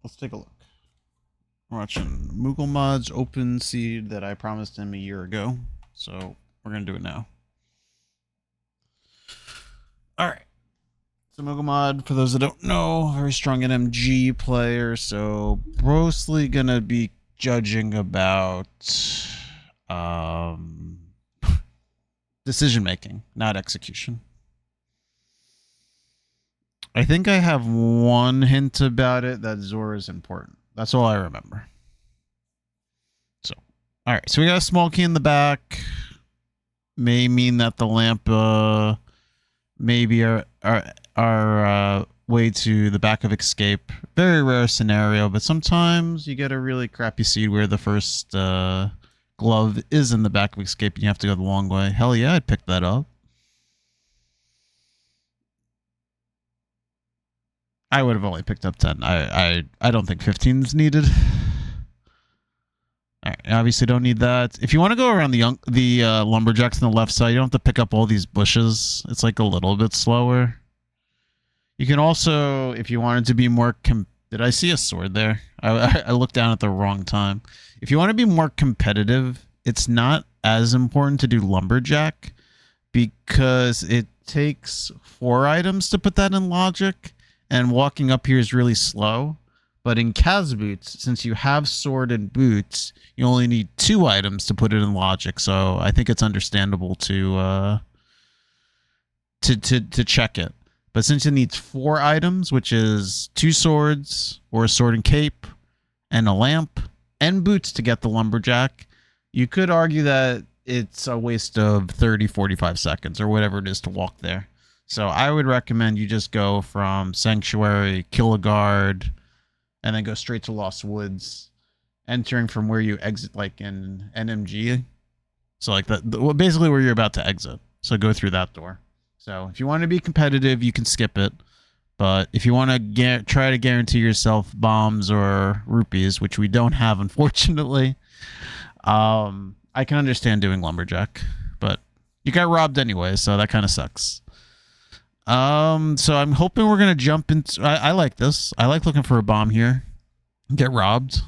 Let's take a look. We're watching mooglemod's open seed that I promised him a year ago. So we're going to do it now. Alright. So mooglemod, for those that don't know, very strong NMG player. So mostly going to be judging about decision making, not execution. I think I have one hint about it that Zora is important. That's all I remember. So, all right. So we got a small key in the back. May mean that the lamp may be our way to the back of escape. Very rare scenario, but sometimes you get a really crappy seed where the first glove is in the back of escape and you have to go the long way. Hell yeah, I'd pick that up. I would have only picked up 10. I don't think 15 is needed. All right, obviously don't need that. If you want to go around the lumberjacks on the left side, you don't have to pick up all these bushes. It's like a little bit slower. You can also, if you wanted to be more... Did I see a sword there? I looked down at the wrong time. If you want to be more competitive, it's not as important to do lumberjack because it takes 4 items to put that in logic. And walking up here is really slow. But in Kaz boots, since you have sword and boots, you only need 2 items to put it in logic. So I think it's understandable to check it. But since it needs 4 items, which is 2 swords or a sword and cape and a lamp and boots to get the lumberjack, you could argue that it's a waste of 30, 45 seconds or whatever it is to walk there. So I would recommend you just go from Sanctuary, kill a guard, and then go straight to Lost Woods, entering from where you exit, like in NMG. So like basically where you're about to exit. So go through that door. So if you want to be competitive, you can skip it. But if you want to try to guarantee yourself bombs or rupees, which we don't have, unfortunately, I can understand doing lumberjack. But you got robbed anyway, so that kind of sucks. So I'm hoping we're going to jump into... I like this. I like looking for a bomb here. Get robbed.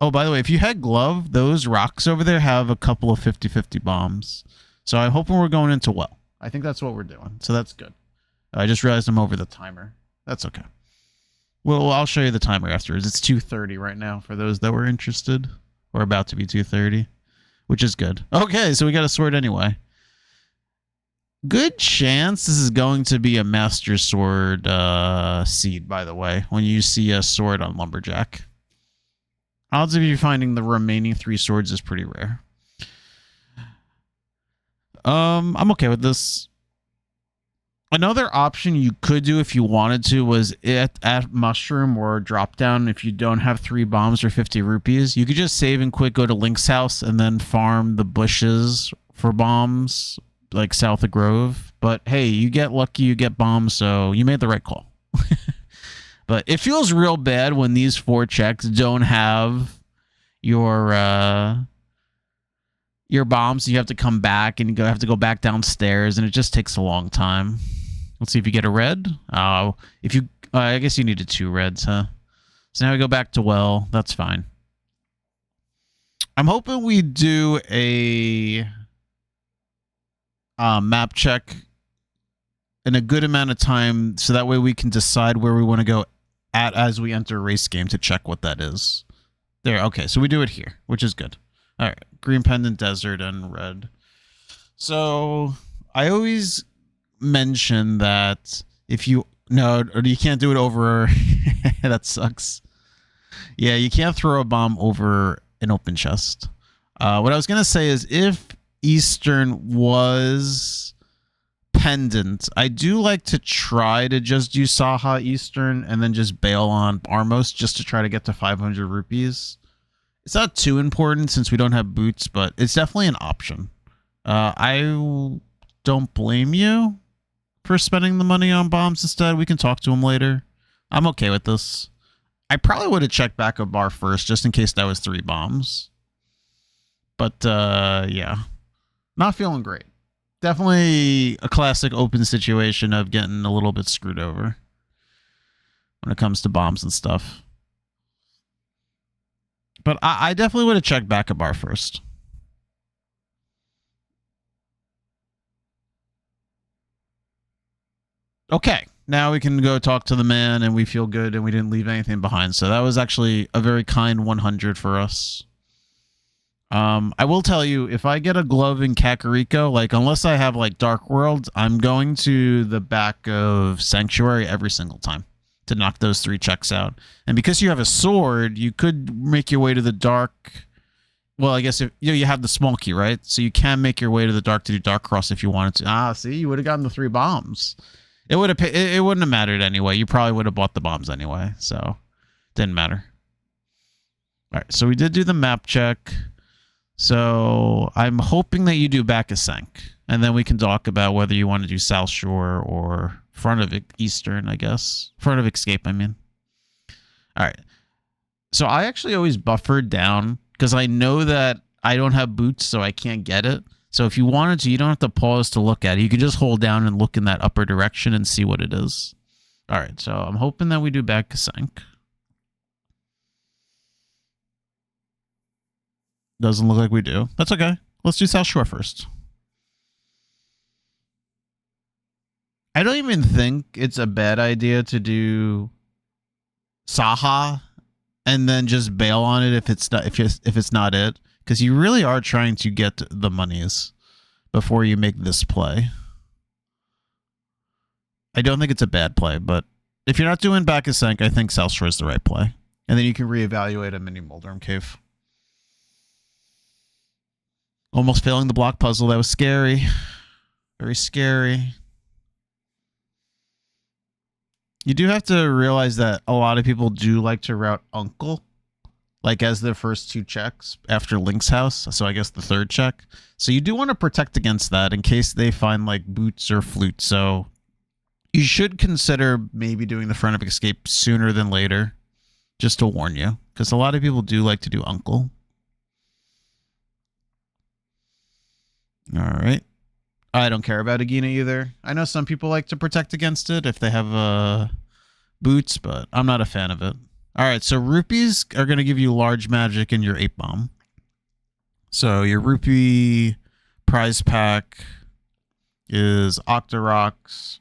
Oh, by the way, if you had glove, those rocks over there have a couple of 50-50 bombs. So I'm hoping we're going into well. I think that's what we're doing. So that's good. I just realized I'm over the timer. That's okay. Well, I'll show you the timer afterwards. It's 2:30 right now for those that were interested. Or about to be 2:30, which is good. Okay, so we got a sword anyway. Good chance this is going to be a Master Sword seed, by the way, when you see a sword on Lumberjack. Odds of you finding the remaining 3 swords is pretty rare. I'm okay with this. Another option you could do if you wanted to was at Mushroom or Drop Down. If you don't have 3 bombs or 50 rupees, you could just save and quick go to Link's house and then farm the bushes for bombs, like south of Grove. But hey, you get lucky, you get bombs, so you made the right call. But it feels real bad when these 4 checks don't have your bombs. So you have to come back and you have to go back downstairs, and it just takes a long time. Let's see if you get a red. Oh, if you, I guess you needed 2 reds, huh? So now we go back to well. That's fine. I'm hoping we do a map check in a good amount of time, so that way we can decide where we want to go at as we enter a race game to check what that is. There, okay, so we do it here, which is good. All right, green pendant, desert, and red. So I always mention that if you you can't do it over. That sucks. Yeah, you can't throw a bomb over an open chest. What I was gonna say is if Eastern was pendant, I do like to try to just do Saha Eastern and then just bail on Armos just to try to get to 500 rupees. It's not too important since we don't have boots, but it's definitely an option. I don't blame you for spending the money on bombs instead. We can talk to him later. I'm okay with this. I probably would have checked back a bar first just in case that was 3 bombs. But yeah, not feeling great. Definitely a classic open situation of getting a little bit screwed over when it comes to bombs and stuff. But I definitely would have checked back a bar first. Okay, now we can go talk to the man and we feel good and we didn't leave anything behind. So that was actually a very kind 100 for us. I will tell you, if I get a glove in Kakariko, like, unless I have, like, Dark World, I'm going to the back of Sanctuary every single time to knock those 3 checks out. And because you have a sword, you could make your way to the Dark. Well, I guess if you have the small key, right? So you can make your way to the Dark to do Dark Cross if you wanted to. Ah, see, you would have gotten the 3 bombs. It would have. It wouldn't have mattered anyway. You probably would have bought the bombs anyway, so didn't matter. All right, so we did do the map check. So I'm hoping that you do back of Sank, and then we can talk about whether you want to do South Shore or front of Eastern, I guess. Front of Escape, I mean. All right. So I actually always buffered down because I know that I don't have boots, so I can't get it. So if you wanted to, you don't have to pause to look at it. You can just hold down and look in that upper direction and see what it is. All right, so I'm hoping that we do back of Sank. Doesn't look like we do. That's okay. Let's do South Shore first. I don't even think it's a bad idea to do Saha and then just bail on it if it's not it, because you really are trying to get the monies before you make this play. I don't think it's a bad play, but if you're not doing back of Sank, I think South Shore is the right play, and then you can reevaluate a mini Moldorm Cave. Almost failing the block puzzle. That was scary. Very scary. You do have to realize that a lot of people do like to route Uncle, like, as their first 2 checks after Link's house. So I guess the 3rd check. So you do want to protect against that in case they find, like, boots or flute. So you should consider maybe doing the front of Escape sooner than later, just to warn you, because a lot of people do like to do Uncle. All right. I don't care about Agina either. I know some people like to protect against it if they have boots, but I'm not a fan of it. All right, so rupees are going to give you large magic in your 8 bomb. So your rupee prize pack is Octoroks,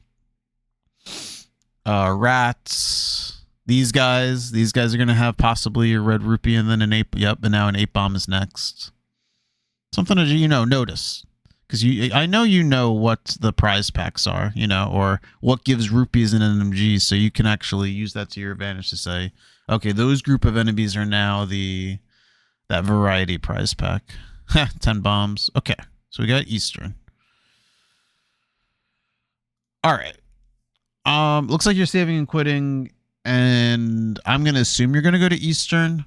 rats. These guys are going to have possibly your red rupee and then an 8. Yep, and now an 8 bomb is next. Something to, notice. Because I know you know what the prize packs are, or what gives rupees and NMGs, so you can actually use that to your advantage to say, okay, those group of enemies are now that variety prize pack. 10 bombs. Okay, so we got Eastern. All right. Looks like you're saving and quitting, and I'm going to assume you're going to go to Eastern.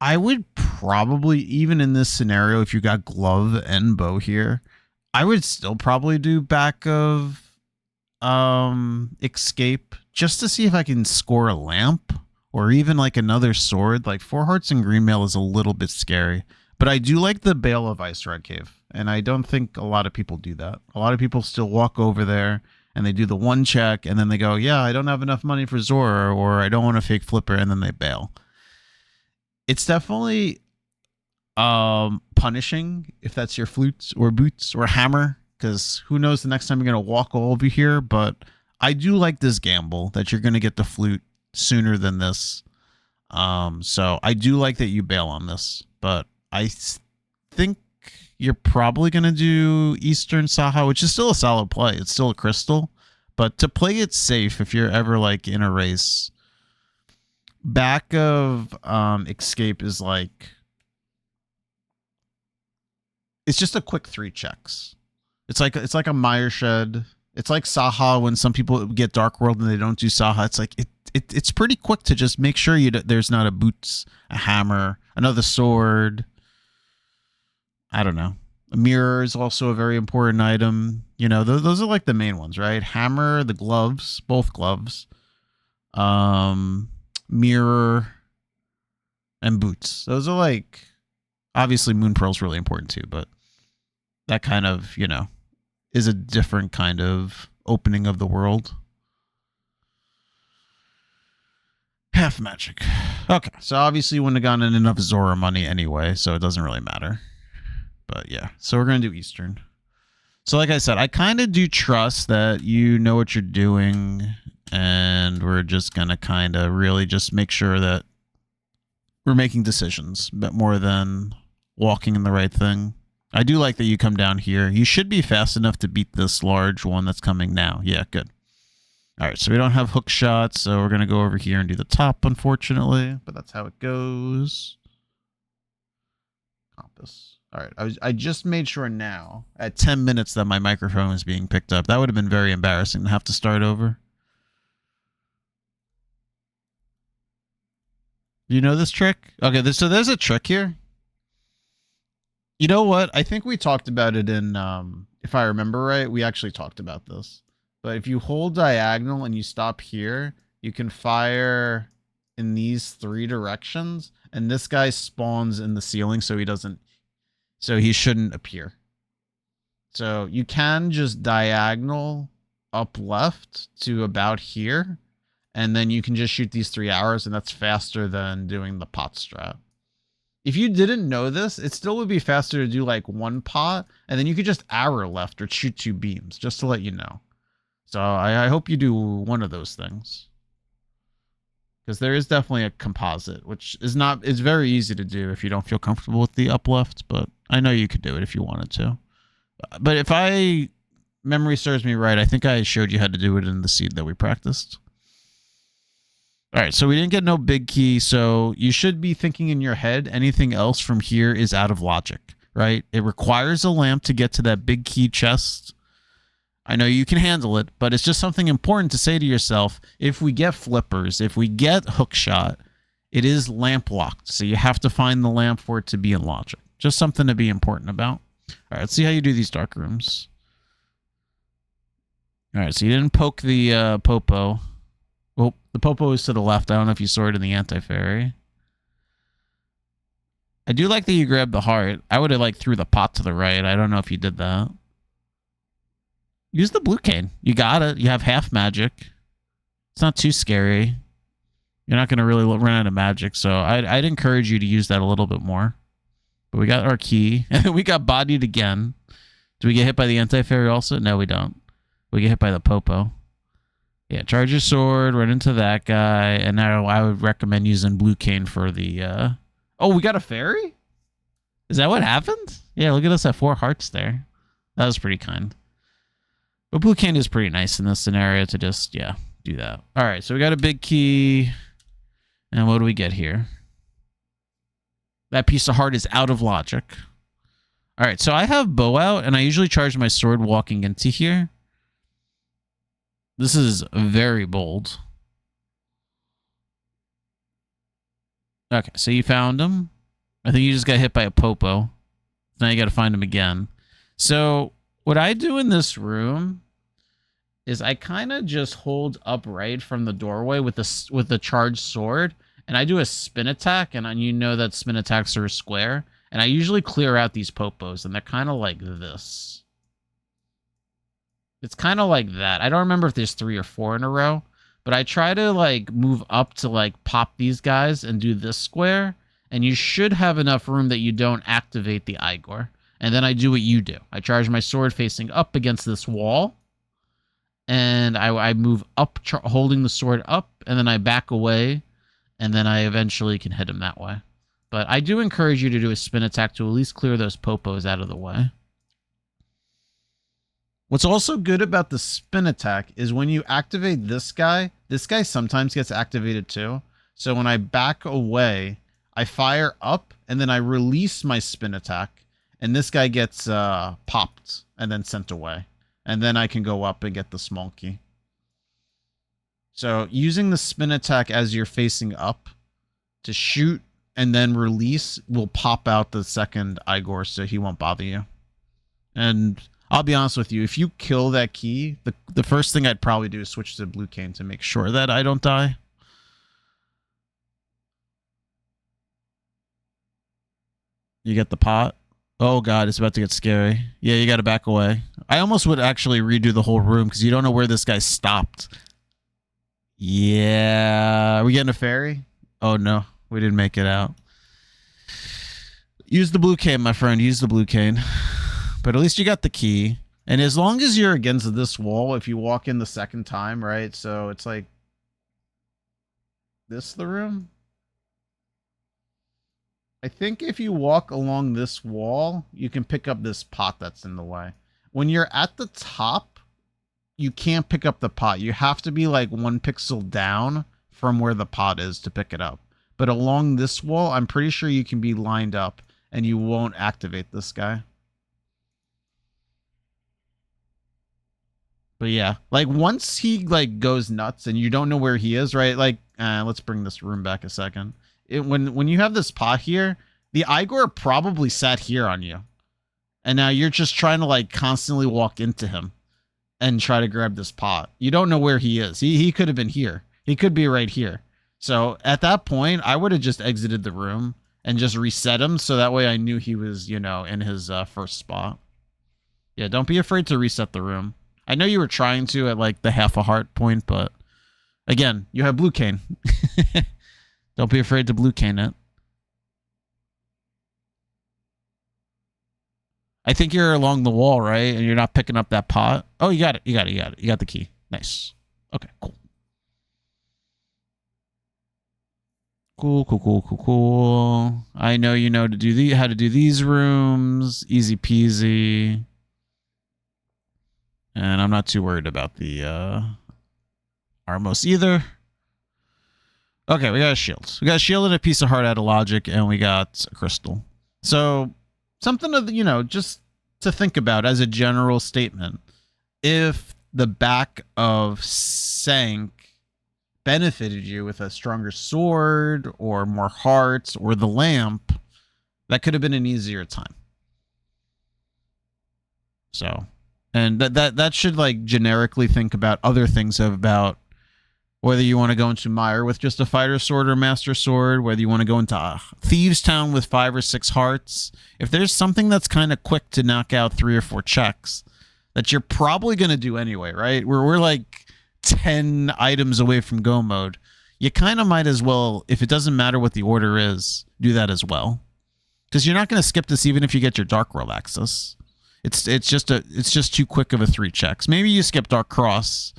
I would probably, even in this scenario, if you got glove and bow here, I would still probably do back of Escape just to see if I can score a lamp or even like another sword. Like 4 hearts and green mail is a little bit scary, but I do like the Bale of Ice Red Cave, and I don't think a lot of people do that. A lot of people still walk over there and they do the 1 check and then they go, yeah, I don't have enough money for Zora, or I don't want a fake flipper, and then they bail. It's definitely punishing if that's your flutes or boots or hammer, because who knows the next time you're going to walk all over here. But I do like this gamble that you're going to get the flute sooner than this. So I do like that you bail on this, but I think you're probably going to do Eastern Saha, which is still a solid play. It's still a crystal, but to play it safe, if you're ever like in a race, back of Escape is like, it's just a quick 3 checks. It's like a Mire Shed. It's like Saha when some people get Dark World and they don't do Saha. It's like it's pretty quick to just make sure there's not a boots, a hammer, another sword. I don't know. A mirror is also a very important item. Those are like the main ones, right? Hammer, the gloves, both gloves. Mirror and boots. Those are like, obviously Moon Pearl's really important too, but that kind of, is a different kind of opening of the world. Half magic. Okay, so obviously you wouldn't have gotten enough Zora money anyway, so it doesn't really matter. But yeah, so we're going to do Eastern. So like I said, I kind of do trust that you know what you're doing, and we're just going to kind of really just make sure that we're making decisions, but more than walking in the right thing. I do like that you come down here. You should be fast enough to beat this large one that's coming now. Yeah, good. All right, so we don't have hook shots, so we're going to go over here and do the top, unfortunately, but that's how it goes. Compass. All right, I just made sure now, at 10 minutes, that my microphone is being picked up. That would have been very embarrassing to have to start over. Do you know this trick? Okay, so there's a trick here. You know what? I think we talked about it in, if I remember right, we actually talked about this. But if you hold diagonal and you stop here, you can fire in these 3 directions, and this guy spawns in the ceiling so he shouldn't appear. So you can just diagonal up left to about here, and then you can just shoot these 3 arrows, and that's faster than doing the pot strat. If you didn't know this, it still would be faster to do like 1 pot, and then you could just arrow left or shoot 2 beams, just to let you know. So I hope you do one of those things. Because there is definitely a composite, which is very easy to do if you don't feel comfortable with the up left, but I know you could do it if you wanted to. But if memory serves me right, I think I showed you how to do it in the seed that we practiced. All right, so we didn't get no big key, so you should be thinking in your head anything else from here is out of logic, right? It requires a lamp to get to that big key chest. I know you can handle it, but it's just something important to say to yourself. If we get flippers, if we get hook shot, it is lamp locked, so you have to find the lamp for it to be in logic. Just something to be important about. All right, let's see how you do these dark rooms. All right, so you didn't poke the popo. Well, the popo is to the left. I don't know if you saw it in the anti-fairy. I do like that you grabbed the heart. I would have like threw the pot to the right. I don't know if you did that. Use the blue cane. You got it. You have half magic. It's not too scary. You're not going to really run out of magic, so I'd encourage you to use that a little bit more. But we got our key, and then we got bodied again. Do we get hit by the anti-fairy also? No, we don't. We get hit by the popo. Yeah, charge your sword, run into that guy, and now I would recommend using blue cane for the... Oh, we got a fairy? Is that what happened? Yeah, look at us at 4 hearts there. That was pretty kind. But blue cane is pretty nice in this scenario to just, yeah, do that. All right, so we got a big key. And what do we get here? That piece of heart is out of logic. All right, so I have bow out, and I usually charge my sword walking into here. This is very bold. Okay, so you found him. I think you just got hit by a popo. Now you got to find him again. So what I do in this room is I kind of just hold upright from the doorway with the charged sword, and I do a spin attack, and you know that spin attacks are a square, and I usually clear out these popos, and they're kind of like this. It's kind of like that. I don't remember if there's 3 or 4 in a row, but I try to like move up to like pop these guys and do this square, and you should have enough room that you don't activate the Igor. And then I do what you do. I charge my sword facing up against this wall, and I move up, holding the sword up, and then I back away, and then I eventually can hit him that way. But I do encourage you to do a spin attack to at least clear those popos out of the way. What's also good about the spin attack is when you activate this guy sometimes gets activated too. So when I back away, I fire up, and then I release my spin attack, and this guy gets popped and then sent away. And then I can go up and get the small key. So using the spin attack as you're facing up to shoot and then release will pop out the second Igor, so he won't bother you. And I'll be honest with you, if you kill that key, the first thing I'd probably do is switch to blue cane to make sure that I don't die. You get the pot. Oh god, it's about to get scary. Yeah, you got to back away. I almost would actually redo the whole room because you don't know where this guy stopped. Yeah. Are we getting a fairy? Oh, no. We didn't make it out. Use the blue cane, my friend. Use the blue cane. But at least you got the key. And as long as you're against this wall, if you walk in the second time, right? So it's like... This the room? I think if you walk along this wall, you can pick up this pot that's in the way. When you're at the top, you can't pick up the pot. You have to be like 1 pixel down from where the pot is to pick it up. But along this wall, I'm pretty sure you can be lined up and you won't activate this guy. But yeah, like once he like goes nuts and you don't know where he is, right? Like, let's bring this room back a second. When you have this pot here, the Igor probably sat here on you. And now you're just trying to like constantly walk into him and try to grab this pot. You don't know where he is. He could have been here. He could be right here. So at that point, I would have just exited the room and just reset him. So that way I knew he was, you know, in his first spot. Yeah, don't be afraid to reset the room. I know you were trying to at like the half a heart point, but again, you have blue cane. Don't be afraid to blue cane it. I think you're along the wall, right? And you're not picking up that pot. Oh, you got it. You got it. You got it. You got the key. Nice. Okay, cool. Cool. I know you know how to do these rooms. Easy peasy. And I'm not too worried about the Armos either. Okay, we got a shield. We got a shield and a piece of heart out of logic, and we got a crystal. So something to, you know, just to think about as a general statement. If the back of Sank benefited you with a stronger sword or more hearts or the lamp, that could have been an easier time. So, and that should like generically think about other things about whether you want to go into Mire with just a fighter sword or master sword, whether you want to go into Thieves Town with 5 or 6 hearts. If there's something that's kind of quick to knock out 3 or 4 checks that you're probably going to do anyway, right? We're like 10 items away from go mode. You kind of might as well, if it doesn't matter what the order is, do that as well. Because you're not going to skip this even if you get your Dark World access. It's just too quick of a 3 checks. Maybe you skip Dark Cross,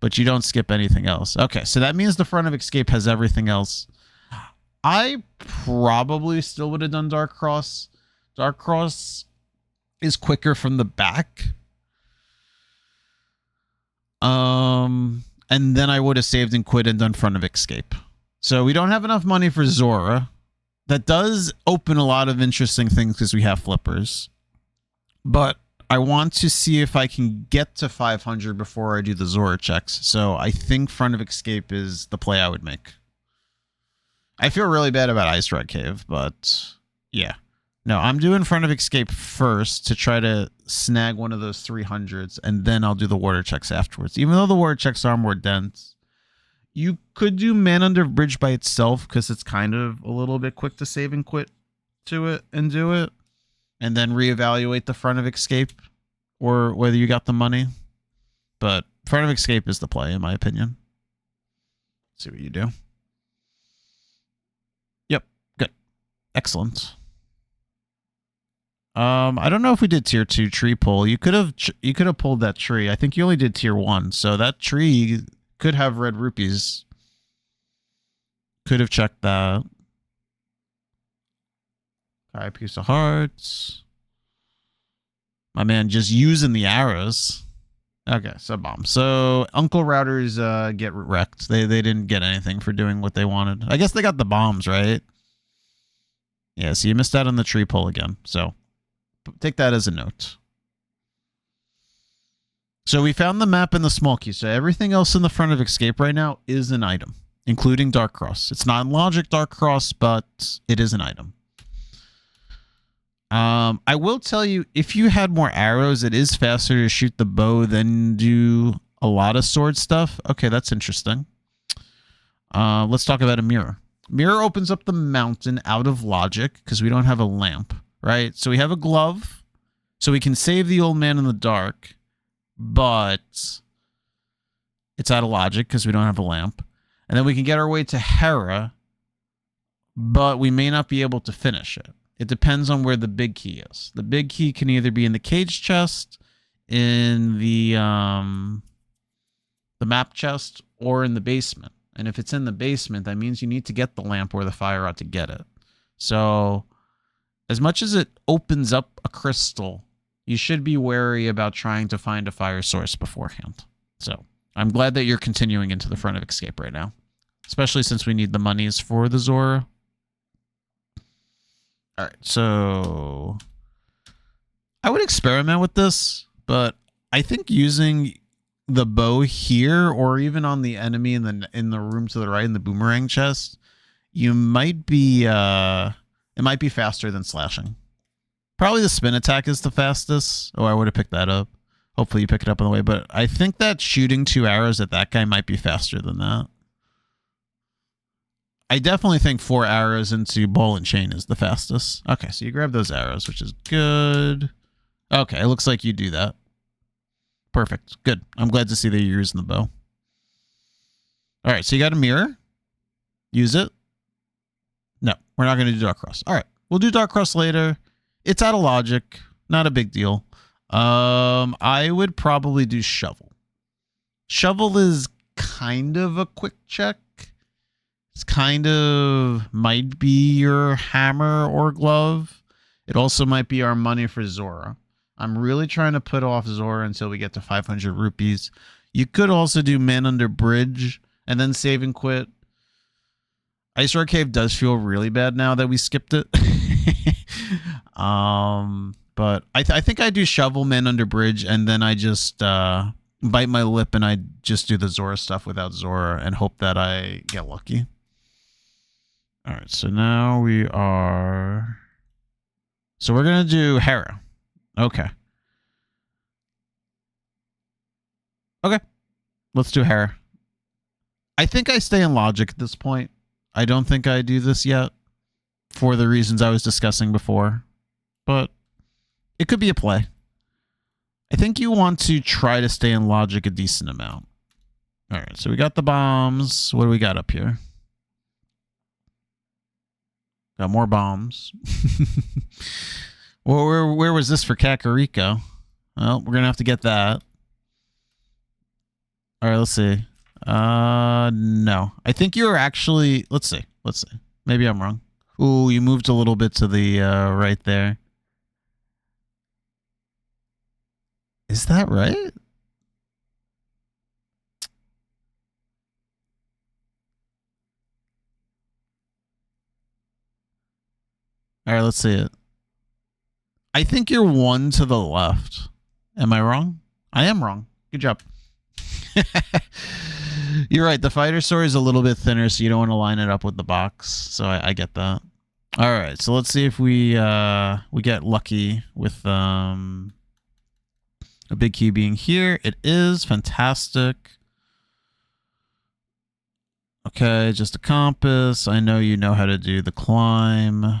but you don't skip anything else. Okay, so that means the front of Escape has everything else. I probably still would have done Dark Cross. Dark Cross is quicker from the back. And then I would have saved and quit and done front of Escape. So we don't have enough money for Zora. That does open a lot of interesting things because we have flippers. But I want to see if I can get to 500 before I do the Zora checks. So I think front of Escape is the play I would make. I feel really bad about Ice Red Cave, but yeah. No, I'm doing front of Escape first to try to snag one of those 300s, and then I'll do the water checks afterwards. Even though the water checks are more dense, you could do Man Under Bridge by itself because it's kind of a little bit quick to save and quit to it and do it. And then reevaluate the front of Escape or whether you got the money. But front of Escape is the play, in my opinion. Let's see what you do. Yep, good. Excellent. I don't know if we did tier 2 tree pull. You could have pulled that tree. I think you only did tier 1, so that tree could have red rupees. Could have checked that. Alright, piece of hearts. My man just using the arrows. Okay, so bomb. So Uncle Routers get wrecked. They didn't get anything for doing what they wanted. I guess they got the bombs, right? Yeah, so you missed out on the tree pull again. So take that as a note. So we found the map and the small key. So everything else in the front of Escape right now is an item, including Dark Cross. It's not in logic Dark Cross, but it is an item. I will tell you, if you had more arrows, it is faster to shoot the bow than do a lot of sword stuff. Okay, that's interesting. Let's talk about a mirror. Mirror opens up the mountain out of logic because we don't have a lamp, right? So we have a glove, so we can save the old man in the dark, but it's out of logic because we don't have a lamp. And then we can get our way to Hera but we may not be able to finish it. It depends on where the big key is. The big key can either be in the cage chest, in the map chest, or in the basement. And if it's in the basement, that means you need to get the lamp or the fire rod to get it. So as much as it opens up a crystal, you should be wary about trying to find a fire source beforehand. So I'm glad that you're continuing into the front of escape right now, especially since we need the monies for the Zora. All right, so I would experiment with this, but I think using the bow here or even on the enemy in the room to the right in the boomerang chest, you might be it might be faster than slashing. Probably the spin attack is the fastest. Oh, I would have picked that up. Hopefully you pick it up on the way, but I think that shooting 2 arrows at that guy might be faster than that. I definitely think 4 arrows into ball and chain is the fastest. Okay, so you grab those arrows, which is good. Okay, it looks like you do that. Perfect. Good. I'm glad to see that you're using the bow. All right, so you got a mirror. Use it. No, we're not going to do Dark Cross. All right, we'll do Dark Cross later. It's out of logic. Not a big deal. I would probably do Shovel. Shovel is kind of a quick check. It's kind of might be your hammer or glove. It also might be our money for Zora. I'm really trying to put off Zora until we get to 500 rupees. You could also do Man Under Bridge and then save and quit. Ice Rock Cave does feel really bad now that we skipped it. But I think I do Shovel, Man Under Bridge, and then I just bite my lip and I just do the Zora stuff without Zora and hope that I get lucky. All right, so now we are... So we're going to do Hera. Okay. Okay. Let's do Hera. I think I stay in logic at this point. I don't think I do this yet for the reasons I was discussing before, but it could be a play. I think you want to try to stay in logic a decent amount. All right, so we got the bombs. What do we got up here? Got more bombs. Well, where was this for Kakariko? Well, we're going to have to get that. All right, let's see. No. I think you were actually... Let's see. Maybe I'm wrong. Ooh, you moved a little bit to the right there. Is that right? All right, let's see it. I think you're 1 to the left. Am I wrong? I am wrong. Good job. You're right. The fighter sword is a little bit thinner, so you don't want to line it up with the box. So I get that. All right. So let's see if we get lucky with a big key being here. It is fantastic. Okay, just a compass. I know you know how to do the climb.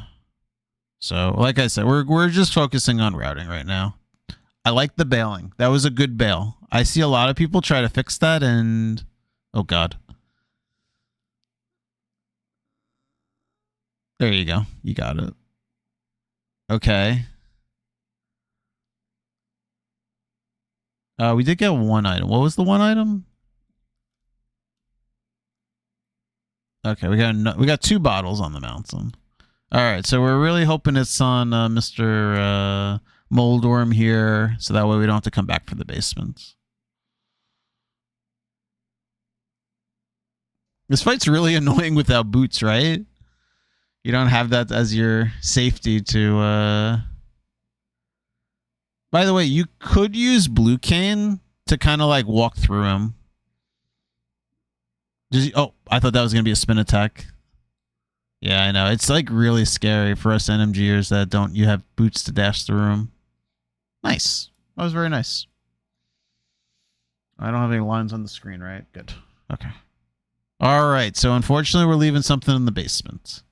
So, like I said, we're just focusing on routing right now. I like the bailing. That was a good bail. I see a lot of people try to fix that and... Oh, God. There you go. You got it. Okay. We did get one item. What was the one item? Okay, we got 2 bottles on the mountain. All right, so we're really hoping it's on Mr. Moldworm here, so that way we don't have to come back for the basement. This fight's really annoying without boots, right? You don't have that as your safety to... By the way, you could use Blue Cane to kind of like walk through him. Oh, I thought that was going to be a spin attack. Yeah, I know. It's like really scary for us NMGers that don't you have boots to dash through them. Nice. That was very nice. I don't have any lines on the screen, right? Good. Okay. All right. So unfortunately, we're leaving something in the basement.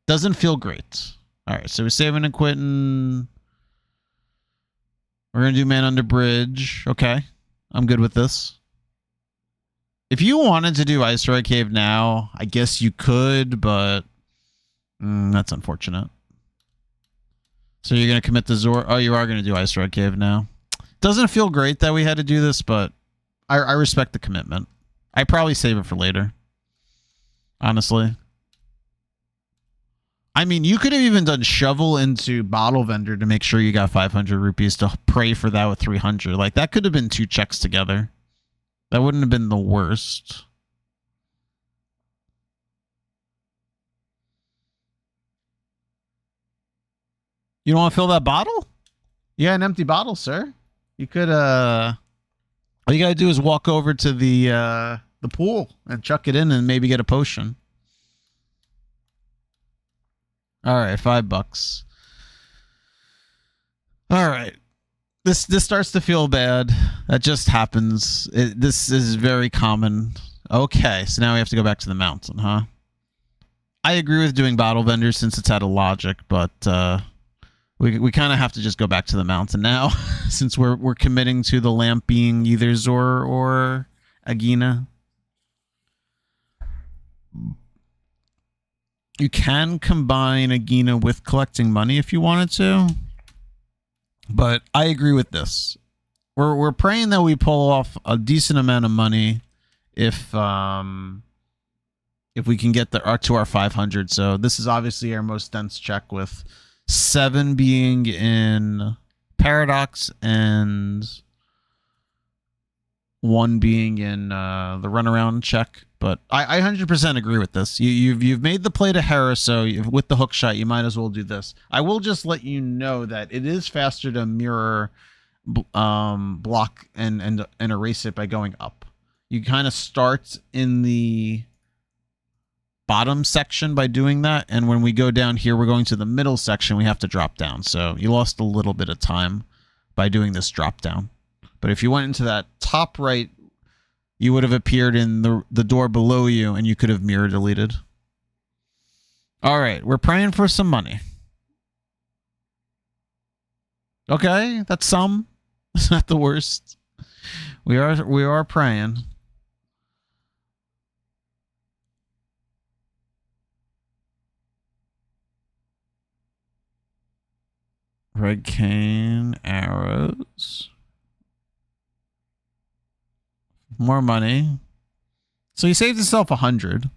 Doesn't feel great. All right. So we're saving and quitting. We're going to do Man Under Bridge. Okay. I'm good with this. If you wanted to do Ice Rock Cave now, I guess you could, but That's unfortunate. So you're going to commit the Zor. Oh, you are going to do Ice Red Cave now. Doesn't feel great that we had to do this, but I respect the commitment. I probably save it for later. Honestly. I mean, you could have even done Shovel into Bottle Vendor to make sure you got 500 rupees to pray for that with 300. Like, that could have been 2 checks together. That wouldn't have been the worst. You don't want to fill that bottle? Yeah, an empty bottle, sir. You could, all you gotta do is walk over to the pool and chuck it in and maybe get a potion. All right, $5. All right. This starts to feel bad. That just happens. This is very common. Okay, so now we have to go back to the mountain, huh? I agree with doing bottle vendors since it's out of logic, but we kind of have to just go back to the mountain now since we're committing to the lamp being either Zor or Agina. You can combine Agina with collecting money if you wanted to. But I agree with this. We're praying that we pull off a decent amount of money if we can get to our 500. So this is obviously our most dense check with 7 being in Paradox and 1 being in the runaround check. But I 100% agree with this. You've made the play to Hera, so with the hook shot, you might as well do this. I will just let you know that it is faster to mirror block and erase it by going up. You kind of start in the bottom section by doing that, and when we go down here, we're going to the middle section. We have to drop down, so you lost a little bit of time by doing this drop down. But if you went into that top right, you would have appeared in the door below you, and you could have mirror deleted. All right, we're praying for some money. Okay, that's some. It's not the worst. We are praying. Red cane, arrows. More money. So you saved yourself 100.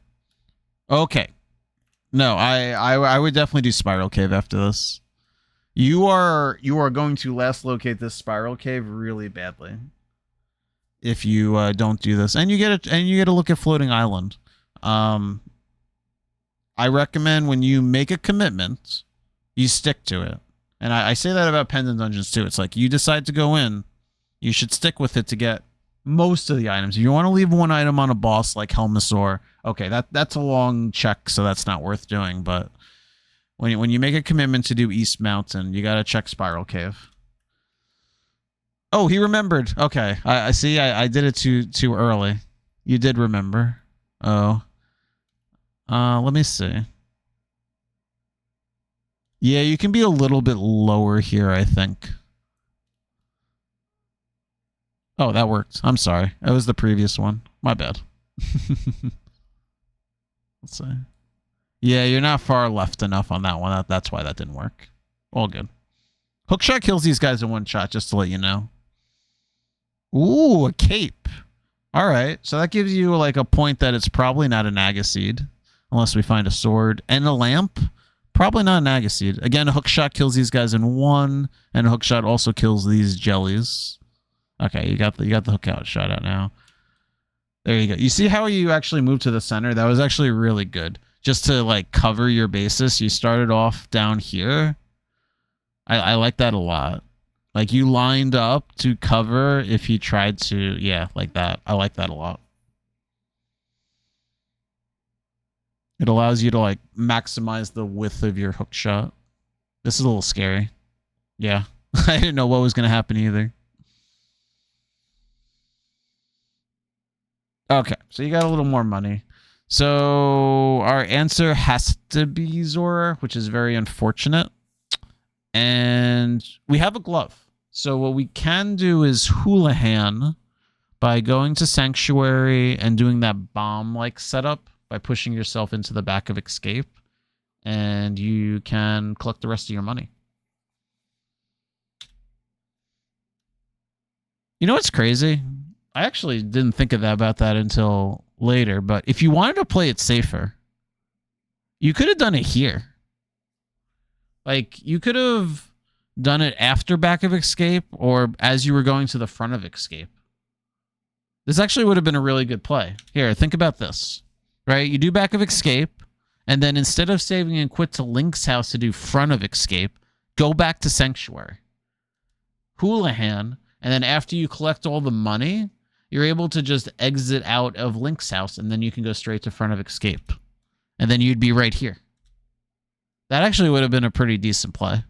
Okay. No, I would definitely do Spiral Cave after this. You are going to last locate this Spiral Cave really badly if you don't do this, and you get a look at Floating Island. I recommend when you make a commitment, you stick to it. And I say that about Pendant Dungeons too. It's like you decide to go in, you should stick with it to get most of the items. If you want to leave one item on a boss like Helmasaur, okay, that's a long check, so that's not worth doing. But when you make a commitment to do East Mountain, you gotta check Spiral Cave. Oh, he remembered. Okay, I see. I did it too early. You did remember. Oh, let me see. Yeah, you can be a little bit lower here, I think. Oh, that worked. I'm sorry. That was the previous one. My bad. Let's see. Yeah, you're not far left enough on that one. That's why that didn't work. All good. Hookshot kills these guys in one shot, just to let you know. Ooh, a cape. All right. So that gives you like a point that it's probably not a Nagaseed, unless we find a sword. And a lamp. Probably not a Nagaseed. Again, a hookshot kills these guys in one, and a hookshot also kills these jellies. Okay, you got the hookout shot out now. There you go. You see how you actually moved to the center? That was actually really good. Just to like cover your basis, you started off down here. I like that a lot. Like you lined up to cover if he tried to, yeah, like that. I like that a lot. It allows you to like maximize the width of your hook shot. This is a little scary. Yeah. I didn't know what was going to happen either. Okay, so you got a little more money. So our answer has to be Zora, which is very unfortunate. And we have a glove. So what we can do is Houlihan by going to Sanctuary and doing that bomb-like setup by pushing yourself into the back of Escape. and you can collect the rest of your money. You know what's crazy? I actually didn't think of that about that until later, but if you wanted to play it safer, you could have done it here. Like, you could have done it after Back of Escape or as you were going to the front of Escape. This actually would have been a really good play. Here, think about this, right? You do Back of Escape, and then instead of saving and quit to Link's house to do front of Escape, go back to Sanctuary. Houlihan, and then after you collect all the money, you're able to just exit out of Link's house, and then you can go straight to front of Escape. And then you'd be right here. That actually would have been a pretty decent play.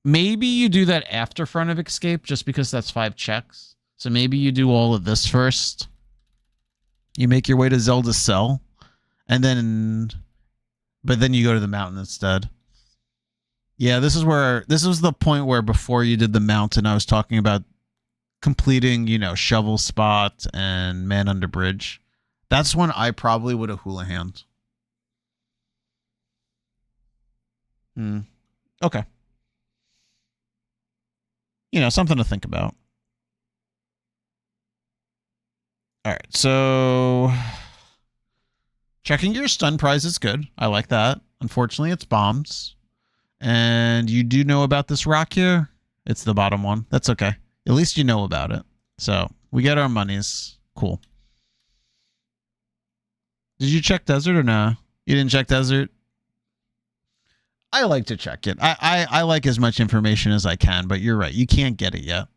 Maybe you do that after front of Escape just because that's 5 checks. So maybe you do all of this first. You make your way to Zelda's cell. And then... But then you go to the mountain instead. Yeah, this was the point where before you did the mountain, I was talking about completing, you know, Shovel Spot and Man Under Bridge. That's when I probably would have Houlihaned. Okay. You know, something to think about. All right, so checking your stun prize is good. I like that. Unfortunately, it's bombs. And you do know about this rock here? It's the bottom one. That's okay. At least you know about it. So we get our monies. Cool. Did you check desert or no? You didn't check desert? I like to check it. I like as much information as I can, but you're right. You can't get it yet.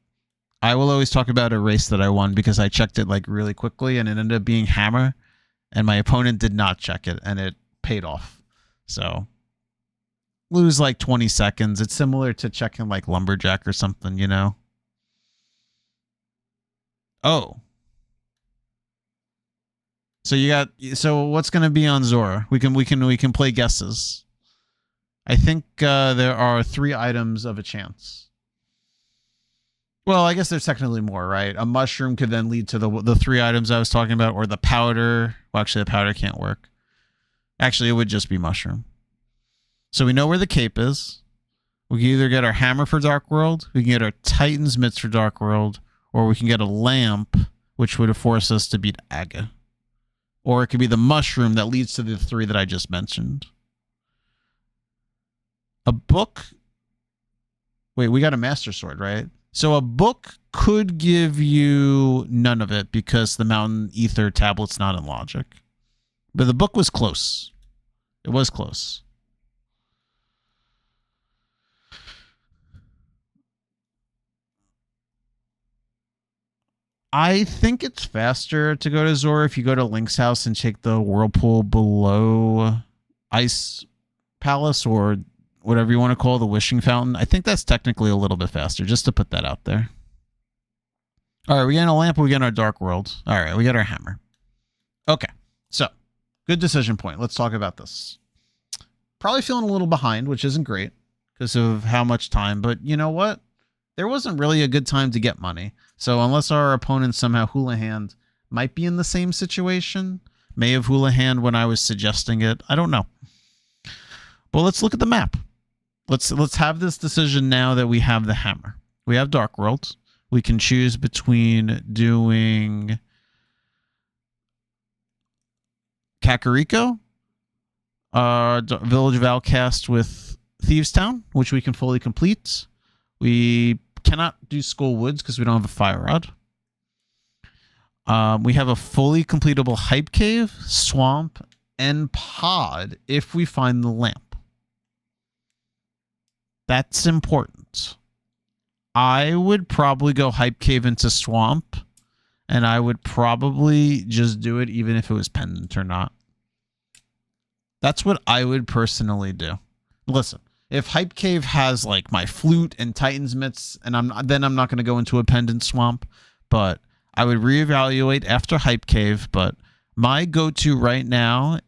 I will always talk about a race that I won because I checked it like really quickly and it ended up being Hammer and my opponent did not check it and it paid off. So lose like 20 seconds. It's similar to checking like Lumberjack or something, you know? Oh. So what's going to be on Zora? We can play guesses. I think there are 3 items of a chance. Well, I guess there's technically more, right? A mushroom could then lead to the 3 items I was talking about, or the powder. Well, actually, the powder can't work. Actually, it would just be mushroom. So we know where the cape is. We can either get our hammer for Dark World, we can get our Titan's Mitts for Dark World, or we can get a lamp, which would force us to beat Aga. Or it could be the mushroom that leads to the 3 that I just mentioned. A book. Wait, we got a Master Sword, right? So a book could give you none of it because the Mountain Ether tablet's not in Logic. But the book was close. It was close. I think it's faster to go to Zora if you go to Link's house and take the whirlpool below Ice Palace or whatever you want to call the Wishing Fountain. I think that's technically a little bit faster, just to put that out there. All right, we get a lamp, we get our Dark World. All right, we get our hammer. Okay, so good decision point. Let's talk about this. Probably feeling a little behind, which isn't great because of how much time, but you know what? There wasn't really a good time to get money. So unless our opponent somehow Houlihaned, might be in the same situation, may have Houlihaned when I was suggesting it. I don't know. But let's look at the map. Let's have this decision now that we have the hammer. We have Dark World. We can choose between doing Kakariko, Village of Outcast with Thieves Town, which we can fully complete. We cannot do Skull Woods because we don't have a Fire Rod. We have a fully completable Hype Cave, Swamp, and Pod if we find the lamp. That's important. I would probably go Hype Cave into Swamp, and I would probably just do it even if it was Pendant or not. That's what I would personally do. Listen, if Hype Cave has like my flute and Titan's Mitts, and I'm not going to go into a Pendant Swamp, but I would reevaluate after Hype Cave. But my go-to right now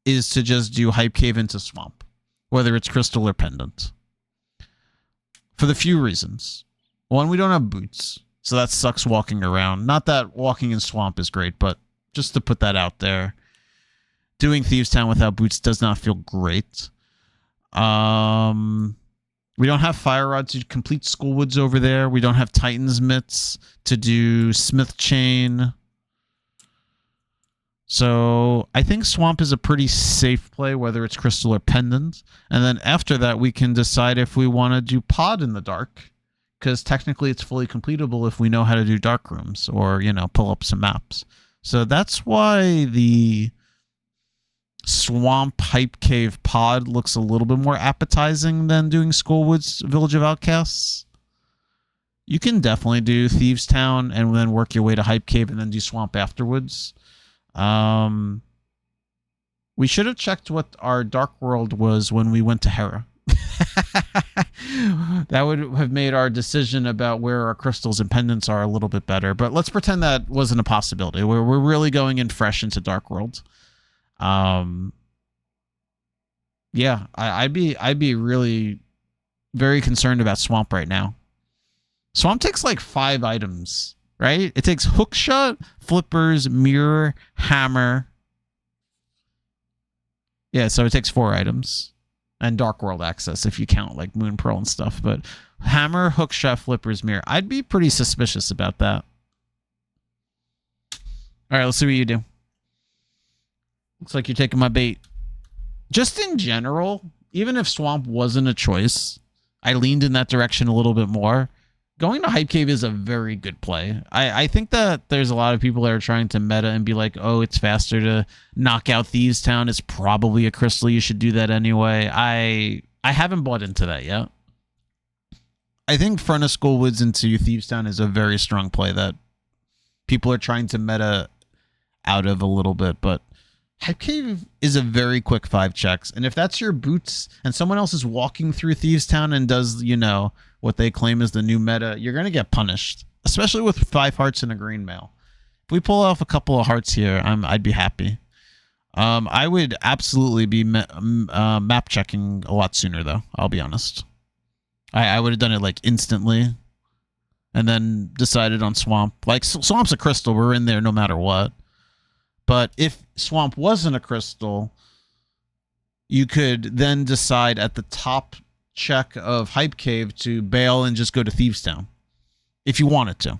is to just do Hype Cave into Swamp, whether it's Crystal or Pendant. For the few reasons. One, we don't have boots, so that sucks walking around. Not that walking in Swamp is great, but just to put that out there. Doing Thieves Town without boots does not feel great. We don't have Fire Rod to complete Schoolwoods over there. We don't have Titan's Mitts to do Smith Chain. So I think Swamp is a pretty safe play, whether it's Crystal or Pendant. And then after that, we can decide if we want to do Pod in the dark, because technically it's fully completable if we know how to do dark rooms or, you know, pull up some maps. So that's why the Swamp Hype Cave Pod looks a little bit more appetizing than doing Schoolwoods Village of Outcasts. You can definitely do Thieves Town and then work your way to Hype Cave and then do Swamp afterwards. We should have checked what our Dark World was when we went to Hera. That would have made our decision about where our crystals and pendants are a little bit better. But let's pretend that wasn't a possibility. We're really going in fresh into Dark World. Yeah, I'd be really very concerned about Swamp right now. Swamp takes like 5 items. Right? It takes Hookshot, Flippers, Mirror, Hammer. Yeah, so it takes 4 items. And Dark World access if you count like Moon Pearl and stuff. But Hammer, Hookshot, Flippers, Mirror. I'd be pretty suspicious about that. Alright, let's see what you do. Looks like you're taking my bait. Just in general, even if Swamp wasn't a choice, I leaned in that direction a little bit more. Going to Hype Cave is a very good play. I think that there's a lot of people that are trying to meta and be like, oh, it's faster to knock out Thieves Town. It's probably a crystal. You should do that anyway. I haven't bought into that yet. I think Front of Schoolwoods into Thieves Town is a very strong play that people are trying to meta out of a little bit, but Hype Cave is a very quick 5 checks. And if that's your boots and someone else is walking through Thieves Town and does, you know, what they claim is the new meta, you're going to get punished, especially with 5 hearts and a green mail. If we pull off a couple of hearts here, I'd be happy. I would absolutely be map checking a lot sooner, though. I'll be honest. I would have done it like instantly and then decided on Swamp. Like, Swamp's a crystal. We're in there no matter what. But if Swamp wasn't a crystal, you could then decide at the top check of Hype Cave to bail and just go to Thieves Town if you wanted to.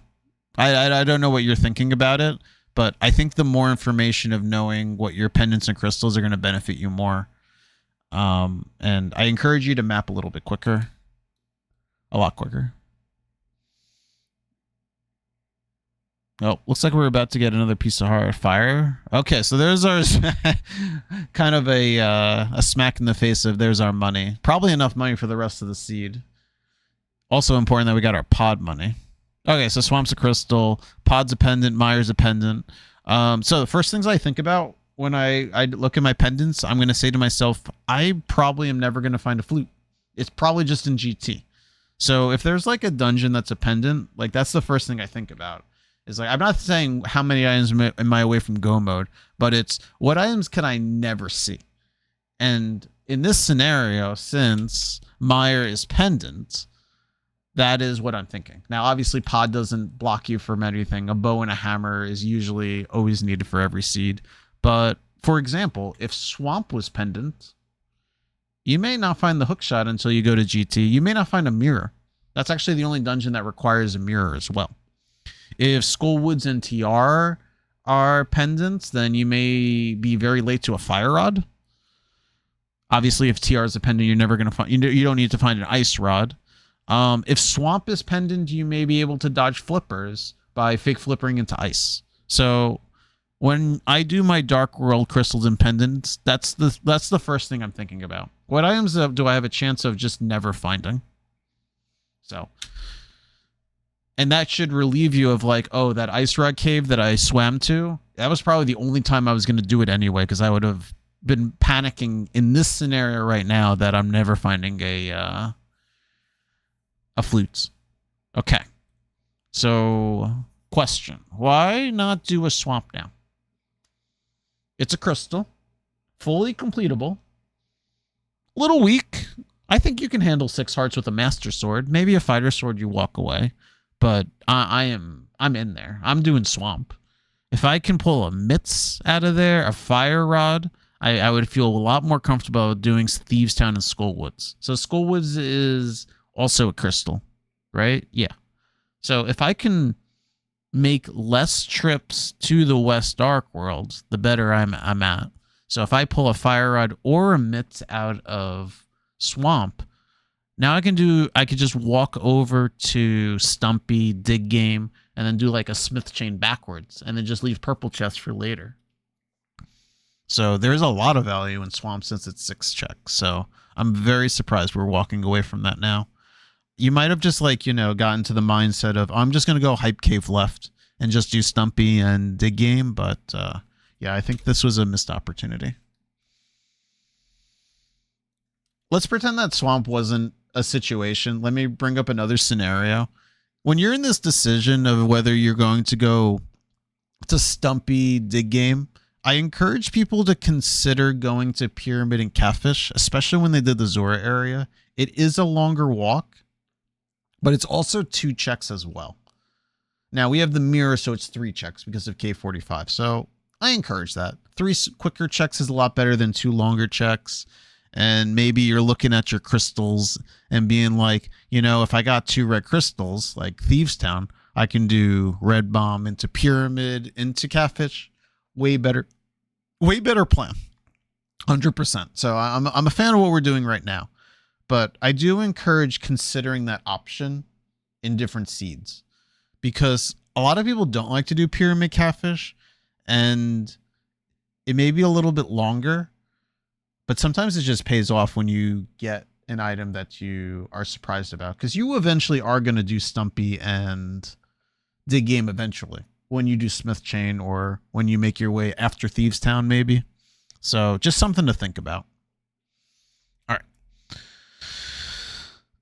I don't know what you're thinking about it, but I think the more information of knowing what your pendants and crystals are going to benefit you more. And I encourage you to map a little bit quicker. A lot quicker. Oh, looks like we're about to get another piece of hard fire. Okay, so there's our kind of a smack in the face of there's our money. Probably enough money for the rest of the seed. Also important that we got our pod money. Okay, so Swamp's a crystal, Pod's a pendant, Myers a pendant. So the first things I think about when I look at my pendants, I'm going to say to myself, I probably am never going to find a flute. It's probably just in GT. So if there's like a dungeon that's a pendant, like that's the first thing I think about. Is like, I'm not saying how many items am I away from go mode, but it's what items can I never see? And in this scenario, since Meyer is pendant, that is what I'm thinking. Now, obviously, pod doesn't block you from anything. A bow and a hammer is usually always needed for every seed. But for example, if Swamp was pendant, you may not find the hookshot until you go to GT. You may not find a mirror. That's actually the only dungeon that requires a mirror as well. If Schoolwoods and TR are pendants, then you may be very late to a fire rod. Obviously, if TR is a pendant, you're never going to find. You don't need to find an ice rod. If Swamp is pendant, you may be able to dodge flippers by fake flippering into ice. So when I do my Dark World crystals and pendants, that's the first thing I'm thinking about. What items do I have a chance of just never finding? So. And that should relieve you of like, oh, that ice rod cave that I swam to, that was probably the only time I was going to do it anyway, because I would have been panicking in this scenario right now that I'm never finding a flute. Okay. So, question. Why not do a swamp now? It's a crystal. Fully completable. Little weak. I think you can handle 6 hearts with a master sword. Maybe a fighter sword you walk away. But I'm in there. I'm doing swamp. If I can pull a mitts out of there, a fire rod, I would feel a lot more comfortable doing Thievestown and Skullwoods. So Skullwoods is also a crystal, right? Yeah. So if I can make less trips to the West Dark World, the better I'm at. So if I pull a Fire Rod or a Mitt out of Swamp, now I could just walk over to Stumpy, dig game, and then do like a Smith chain backwards, and then just leave purple chests for later. So there's a lot of value in Swamp since it's 6 checks. So I'm very surprised we're walking away from that now. You might have just gotten to the mindset of, I'm just going to go Hype Cave left and just do Stumpy and dig game. But yeah, I think this was a missed opportunity. Let's pretend that Swamp wasn't a situation. Let me bring up another scenario. When you're in this decision of whether you're going to go to Stumpy, dig game, I encourage people to consider going to Pyramid and Catfish, especially when they did the Zora area. It is a longer walk, but it's also 2 checks as well. Now, we have the mirror, so it's 3 checks because of K45. So I encourage that. 3 quicker checks is a lot better than 2 longer checks. And maybe you're looking at your crystals and being like, if I got 2 red crystals, like Thievestown, I can do Red Bomb into Pyramid, into Catfish. Way better plan. 100%. So I'm a fan of what we're doing right now. But I do encourage considering that option in different seeds. Because a lot of people don't like to do Pyramid Catfish. And it may be a little bit longer. But sometimes it just pays off when you get an item that you are surprised about. Because you eventually are going to do Stumpy and dig game eventually. When you do Smith Chain or when you make your way after Thievestown, maybe. So just something to think about. All right.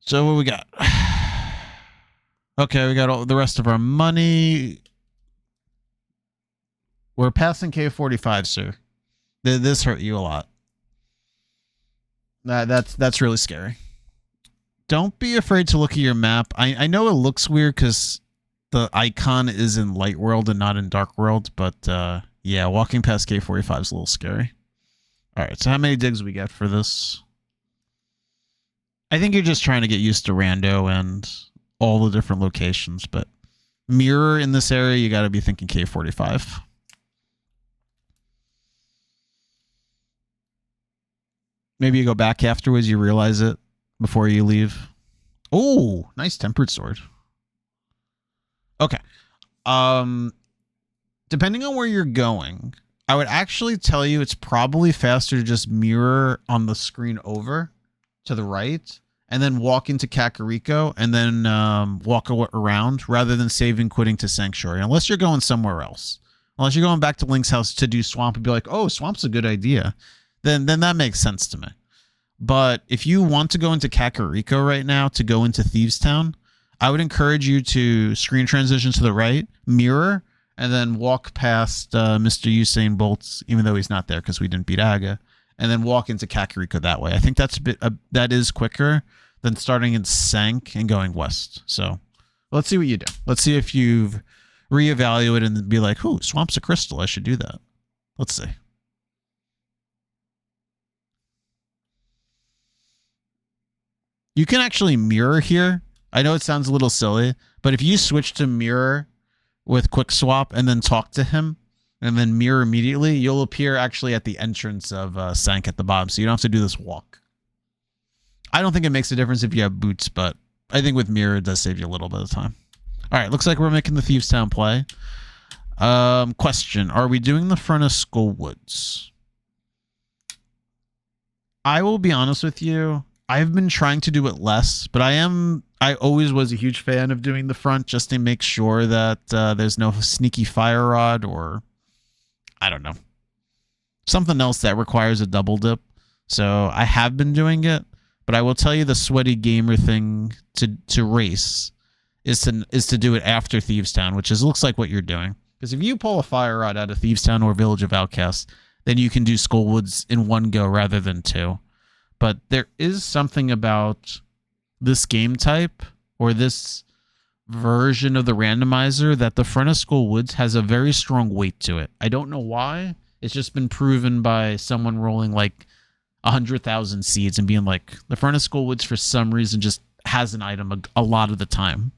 So what we got? Okay, we got all the rest of our money. We're passing K45, sir. This hurt you a lot. That's really scary. Don't be afraid to look at your map. I know it looks weird because the icon is in Light World and not in Dark World, but yeah, walking past K45 is a little scary. All right, so how many digs we get for this? I think you're just trying to get used to Rando and all the different locations, but mirror in this area, you got to be thinking K45. Maybe you go back afterwards, you realize it before you leave. Oh, nice tempered sword. Okay. Depending on where you're going, I would actually tell you it's probably faster to just mirror on the screen over to the right and then walk into Kakariko and then walk around rather than saving quitting to Sanctuary, unless you're going somewhere else. Unless you're going back to Link's house to do Swamp and be like, oh, Swamp's a good idea. Then that makes sense to me. But if you want to go into Kakariko right now to go into Thievestown, I would encourage you to screen transition to the right, mirror, and then walk past Mr. Usain Bolt, even though he's not there because we didn't beat Aga, and then walk into Kakariko that way. I think that's that is quicker than starting in Sank and going west. So let's see what you do. Let's see if you've reevaluated and be like, "Ooh, Swamp's a crystal. I should do that." Let's see. You can actually mirror here. I know it sounds a little silly, but if you switch to mirror with quick swap and then talk to him and then mirror immediately, you'll appear actually at the entrance of Sank at the bottom. So you don't have to do this walk. I don't think it makes a difference if you have boots, but I think with mirror, it does save you a little bit of time. All right. Looks like we're making the Thievestown play. Question. Are we doing the front of Skullwoods? I will be honest with you. I've been trying to do it less, but I always was a huge fan of doing the front just to make sure that there's no sneaky fire rod or, I don't know, something else that requires a double dip. So I have been doing it, but I will tell you the sweaty gamer thing to race is to do it after Thievestown, which looks like what you're doing. Because if you pull a fire rod out of Thievestown or Village of Outcasts, then you can do Skullwoods in one go rather than 2. But there is something about this game type or this version of the randomizer that the front of Skullwoods has a very strong weight to it. I don't know why. It's just been proven by someone rolling like 100,000 seeds and being like, the Furnace Skullwoods for some reason just has an item a lot of the time.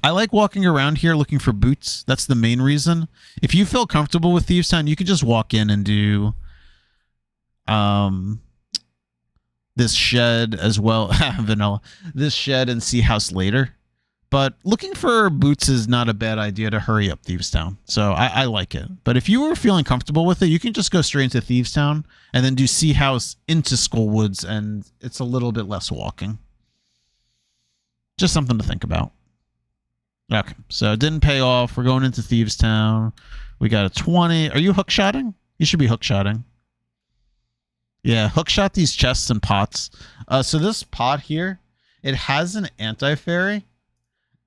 I like walking around here looking for boots. That's the main reason. If you feel comfortable with Thieves Town, you could just walk in and do this shed as well. Vanilla. This shed and see house later. But looking for boots is not a bad idea to hurry up Thieves Town. So I like it. But if you were feeling comfortable with it, you can just go straight into Thieves Town and then do Sea House into Skullwoods, and it's a little bit less walking. Just something to think about. Okay, so it didn't pay off. We're going into Thieves Town. We got a 20. Are you hookshotting? You should be hookshotting. Yeah, hookshot these chests and pots. So this pot here, it has an anti-fairy.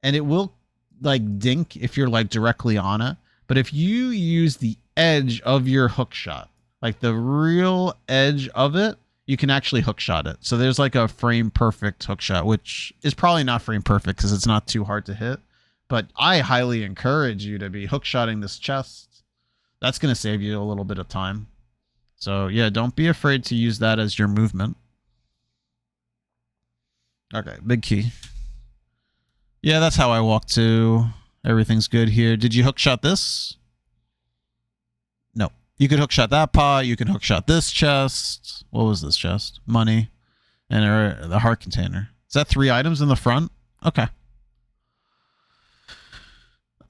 And it will like dink if you're like directly on it. But if you use the edge of your hook shot, like the real edge of it, you can actually hook shot it. So there's like a frame perfect hook shot, which is probably not frame perfect because it's not too hard to hit. But I highly encourage you to be hook shotting this chest. That's going to save you a little bit of time. So yeah, don't be afraid to use that as your movement. Okay, big key. Yeah, that's how I walk too. Everything's good here. Did you hookshot this? No. You could hookshot that pot. You can hookshot this chest. What was this chest? Money. And the heart container. Is that 3 items in the front? Okay.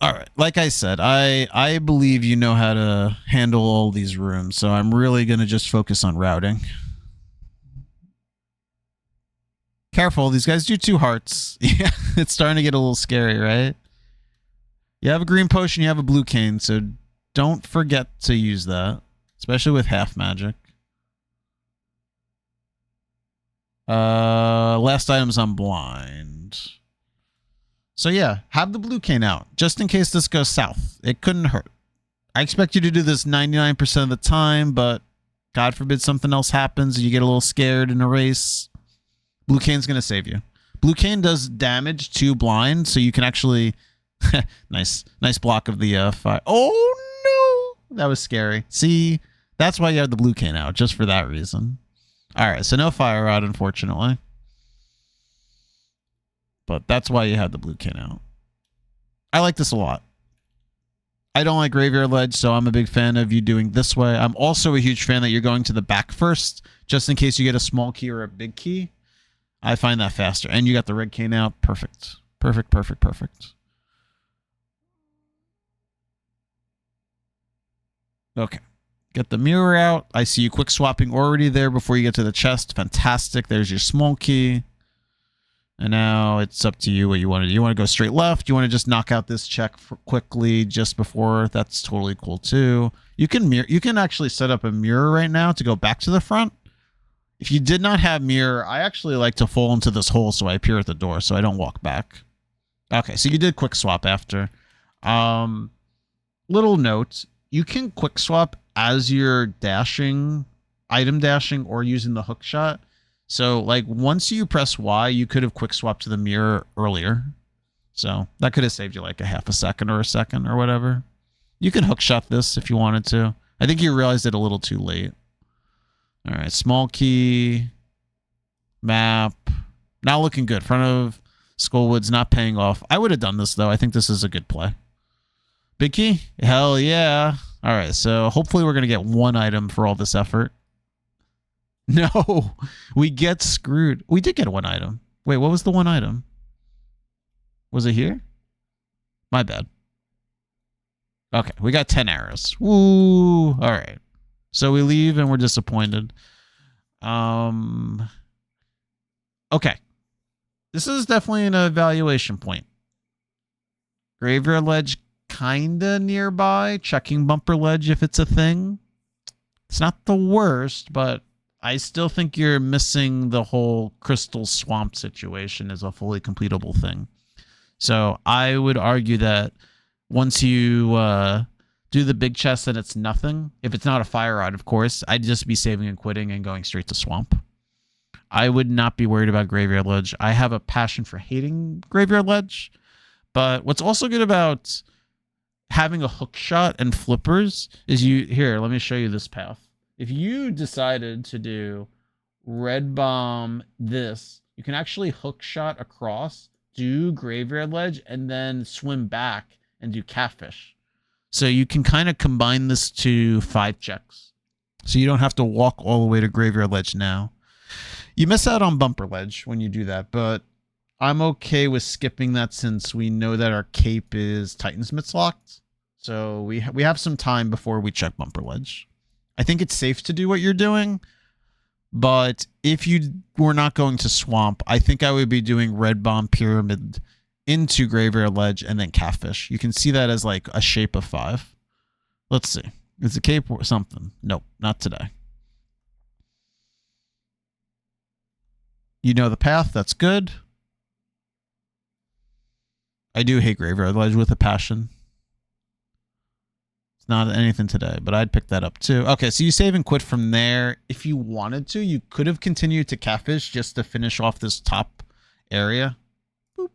All right. Like I said, I believe you know how to handle all these rooms, so I'm really going to just focus on routing. Careful, these guys do 2 hearts. Yeah, it's starting to get a little scary, right? You have a green potion, you have a blue cane, so don't forget to use that, especially with half magic. Last item's on blind. So yeah, have the blue cane out, just in case this goes south. It couldn't hurt. I expect you to do this 99% of the time, but God forbid something else happens and you get a little scared in a race. Blue Cane's going to save you. Blue Cane does damage to blind, so you can actually... nice block of the fire. Oh, no! That was scary. See? That's why you have the Blue Cane out, just for that reason. Alright, so no fire rod, unfortunately. But that's why you have the Blue Cane out. I like this a lot. I don't like Graveyard Ledge, so I'm a big fan of you doing this way. I'm also a huge fan that you're going to the back first, just in case you get a small key or a big key. I find that faster. And you got the red cane out. Perfect. Perfect, perfect, perfect. Okay. Get the mirror out. I see you quick swapping already there before you get to the chest. Fantastic. There's your small key. And now it's up to you what you want to do. You want to go straight left? You want to just knock out this check quickly just before? That's totally cool too. You can actually set up a mirror right now to go back to the front. If you did not have mirror, I actually like to fall into this hole so I appear at the door so I don't walk back. Okay, so you did quick swap after. Little note, you can quick swap as you're dashing, item dashing, or using the hook shot. So, like, once you press Y, you could have quick swapped to the mirror earlier. So, that could have saved you like a half a second or a second or whatever. You can hook shot this if you wanted to. I think you realized it a little too late. All right, small key, map, not looking good. Front of Skullwoods, not paying off. I would have done this, though. I think this is a good play. Big key? Hell yeah. All right, so hopefully we're going to get 1 item for all this effort. No, we get screwed. We did get 1 item. Wait, what was the 1 item? Was it here? My bad. Okay, we got 10 arrows. Woo. All right. So we leave and we're disappointed. Okay. This is definitely an evaluation point. Graveyard Ledge kinda nearby. Checking Bumper Ledge if it's a thing. It's not the worst, but I still think you're missing the whole Crystal Swamp situation as a fully completable thing. So I would argue that once you do the big chest and it's nothing, if it's not a fire rod, of course, I'd just be saving and quitting and going straight to Swamp. I would not be worried about Graveyard Ledge. I have a passion for hating Graveyard Ledge. But what's also good about having a hook shot and flippers is you here, let me show you this path. If you decided to do red bomb this, you can actually hook shot across, do graveyard ledge, and then swim back and do catfish. So you can kind of combine this to 5 checks. So you don't have to walk all the way to graveyard ledge now. You miss out on bumper ledge when you do that, but I'm okay with skipping that since we know that our cape is Titan's Mitts locked. So we have some time before we check bumper ledge. I think it's safe to do what you're doing, but if you were not going to swamp, I think I would be doing red bomb pyramid into graveyard ledge and then catfish. You can see that as like a shape of 5. Let's see. Is the cape or something? Nope, not today. You know the path. That's good. I do hate graveyard ledge with a passion. It's not anything today, but I'd pick that up too. Okay, so you save and quit from there. If you wanted to, you could have continued to catfish just to finish off this top area. Boop,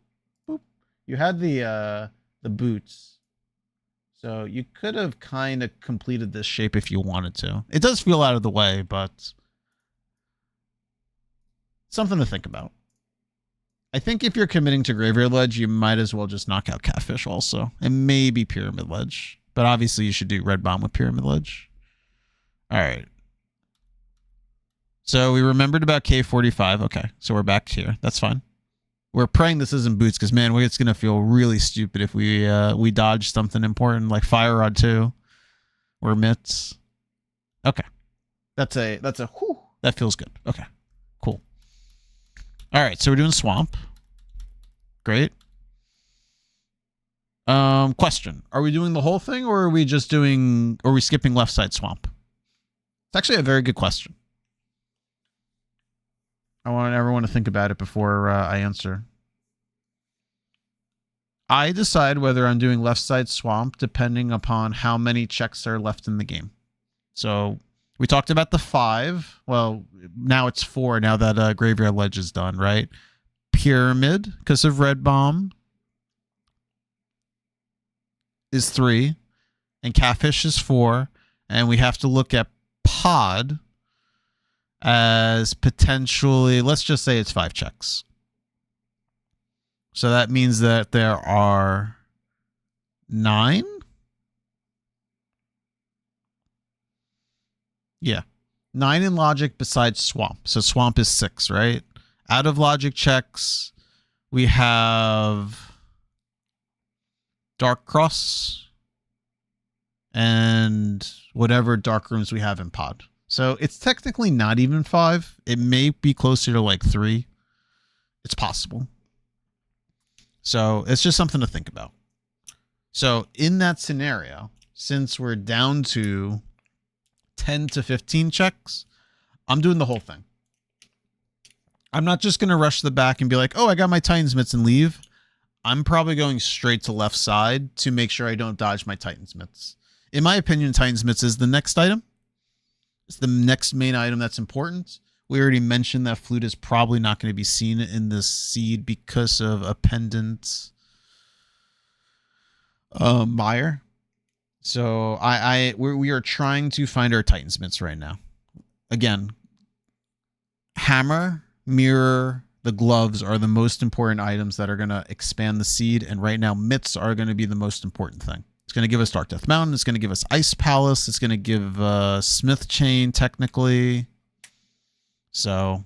boop. You had the boots. So you could have kind of completed this shape if you wanted to. It does feel out of the way, but something to think about. I think if you're committing to graveyard ledge, you might as well just knock out catfish also. And maybe pyramid ledge. But obviously you should do red bomb with pyramid ledge. All right. So we remembered about K45. Okay, so we're back here. That's fine. We're praying this isn't boots because, man, it's going to feel really stupid if we dodge something important like Fire Rod 2 or Mitts. Okay. That's a whew, that feels good. Okay, cool. All right, so we're doing swamp. Great. Question. Are we doing the whole thing or are we just doing, or are we skipping left side swamp? It's actually a very good question. I want everyone to think about it before I answer. I decide whether I'm doing left side swamp depending upon how many checks are left in the game. So we talked about the 5. Well, now it's 4 now that graveyard ledge is done, right? Pyramid, because of red bomb, is 3. And catfish is 4. And we have to look at pod as potentially, let's just say it's 5 checks. So that means that there are 9. Yeah. 9 in logic besides swamp. So swamp is 6, right? Out of logic checks, we have Dark Cross and whatever dark rooms we have in pod. So it's technically not even 5. It may be closer to like 3. It's possible. So it's just something to think about. So in that scenario, since we're down to 10 to 15 checks, I'm doing the whole thing. I'm not just going to rush the back and be like, oh, I got my Titan's Mitts and leave. I'm probably going straight to left side to make sure I don't dodge my Titan's Mitts. In my opinion, Titan's Mitts is the next item. It's the next main item that's important. We already mentioned that flute is probably not going to be seen in this seed because of a pendant mire. So we are trying to find our Titan's Mitts right now. Again, hammer, mirror, the gloves are the most important items that are going to expand the seed. And right now, mitts are going to be the most important thing. It's going to give us Dark Death Mountain. It's going to give us Ice Palace. It's going to give Smith Chain, technically. So,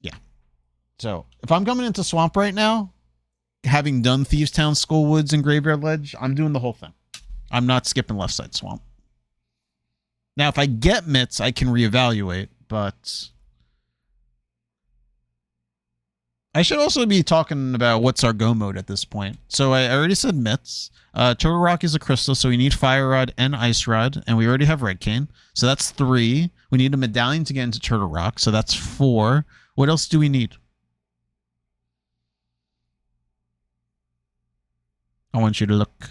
yeah. So, if I'm coming into Swamp right now, having done Thieves Town, Skull Woods, and Graveyard Ledge, I'm doing the whole thing. I'm not skipping left side Swamp. Now, if I get mitts, I can reevaluate, but I should also be talking about what's our go mode at this point. So I already said mitts. Turtle Rock is a crystal, so we need Fire Rod and Ice Rod, and we already have Red Cane. So that's 3. We need a medallion to get into Turtle Rock, so that's 4. What else do we need? I want you to look.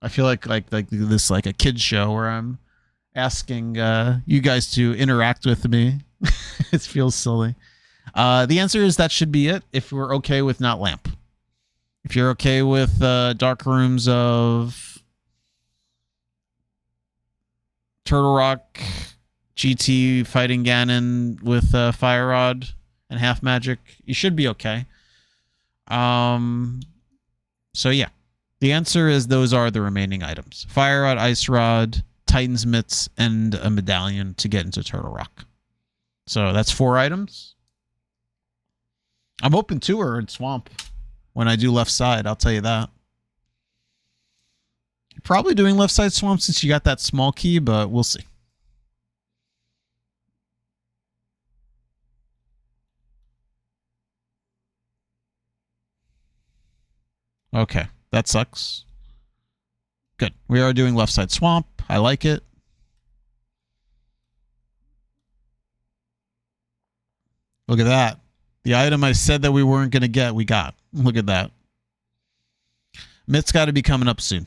I feel like this like a kid's show where I'm asking you guys to interact with me. It feels silly. The answer is that should be it if we're okay with not lamp. If you're okay with dark rooms of Turtle Rock, GT fighting Ganon with Fire Rod and half magic, you should be okay. So yeah, the answer is those are the remaining items: Fire Rod, Ice Rod, Titan's Mitts, and a medallion to get into Turtle Rock. So that's 4 items. I'm open to her in Swamp when I do left side, I'll tell you that. Probably doing left side Swamp since you got that small key, but we'll see. Okay, that sucks. Good. We are doing left side Swamp. I like it. Look at that. The item I said that we weren't going to get, we got. Look at that. Mitt's got to be coming up soon.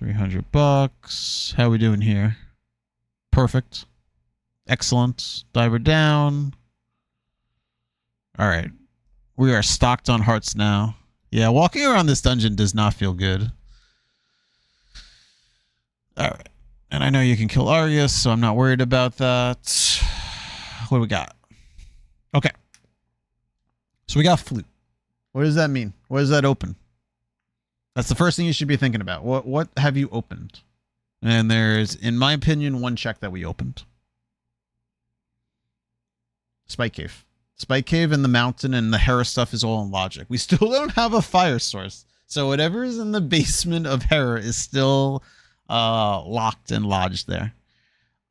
$300. How we doing here? Perfect. Excellent. Diver down. All right. We are stocked on hearts now. Yeah, walking around this dungeon does not feel good. All right. And I know you can kill Arius, so I'm not worried about that. What do we got? Okay. So we got Flute. What does that mean? What does that open? That's the first thing you should be thinking about. What have you opened? And there's, in my opinion, one check that we opened. Spike Cave. Spike Cave and the mountain and the Hera stuff is all in logic. We still don't have a fire source. So whatever is in the basement of Hera is still locked and lodged there.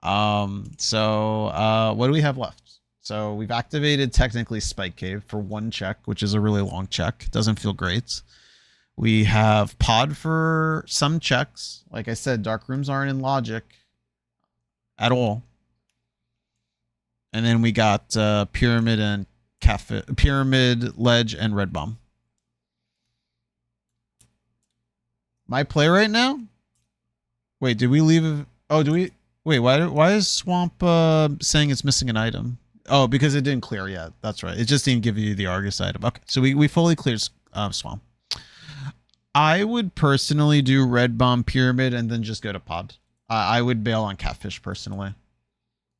So what do we have left? So we've activated technically Spike Cave for 1 check, which is a really long check. Doesn't feel great. We have Pod for some checks. Like I said, dark rooms aren't in logic at all. And then we got Pyramid and Cafe, Pyramid, Ledge, and Red Bomb. My play right now? Wait, did we leave? Oh, do we? Wait, why is Swamp saying it's missing an item? Oh, because it didn't clear yet. That's right. It just didn't give you the Argus item. Okay, so we fully cleared Swamp. I would personally do Red Bomb, Pyramid, and then just go to Pod. I would bail on Catfish personally.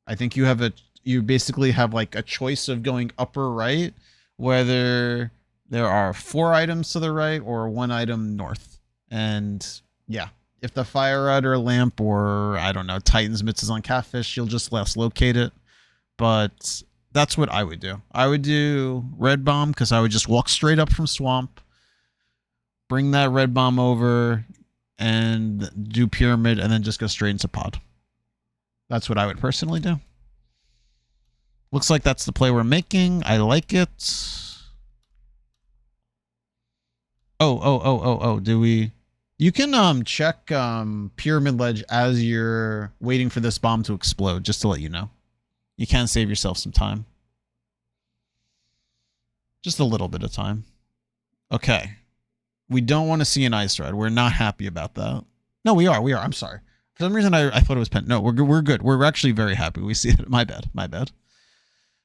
I think you basically have like a choice of going up or right, whether there are 4 items to the right or 1 item north. And yeah, if the Fire Rod or Lamp or I don't know, Titan's Mitts is on Catfish, you'll just less locate it. But that's what I would do. I would do Red Bomb because I would just walk straight up from Swamp, bring that Red Bomb over, and do Pyramid, and then just go straight into Pod. That's what I would personally do. Looks like that's the play we're making. I like it. Oh. Do we? You can check Pyramid Ledge as you're waiting for this bomb to explode, just to let you know. You can save yourself some time. Just a little bit of time. Okay. We don't want to see an Ice Rod. We're not happy about that. No, we are. I'm sorry. For some reason, I thought it was Pen. No, we're good. We're actually very happy. We see it. My bad.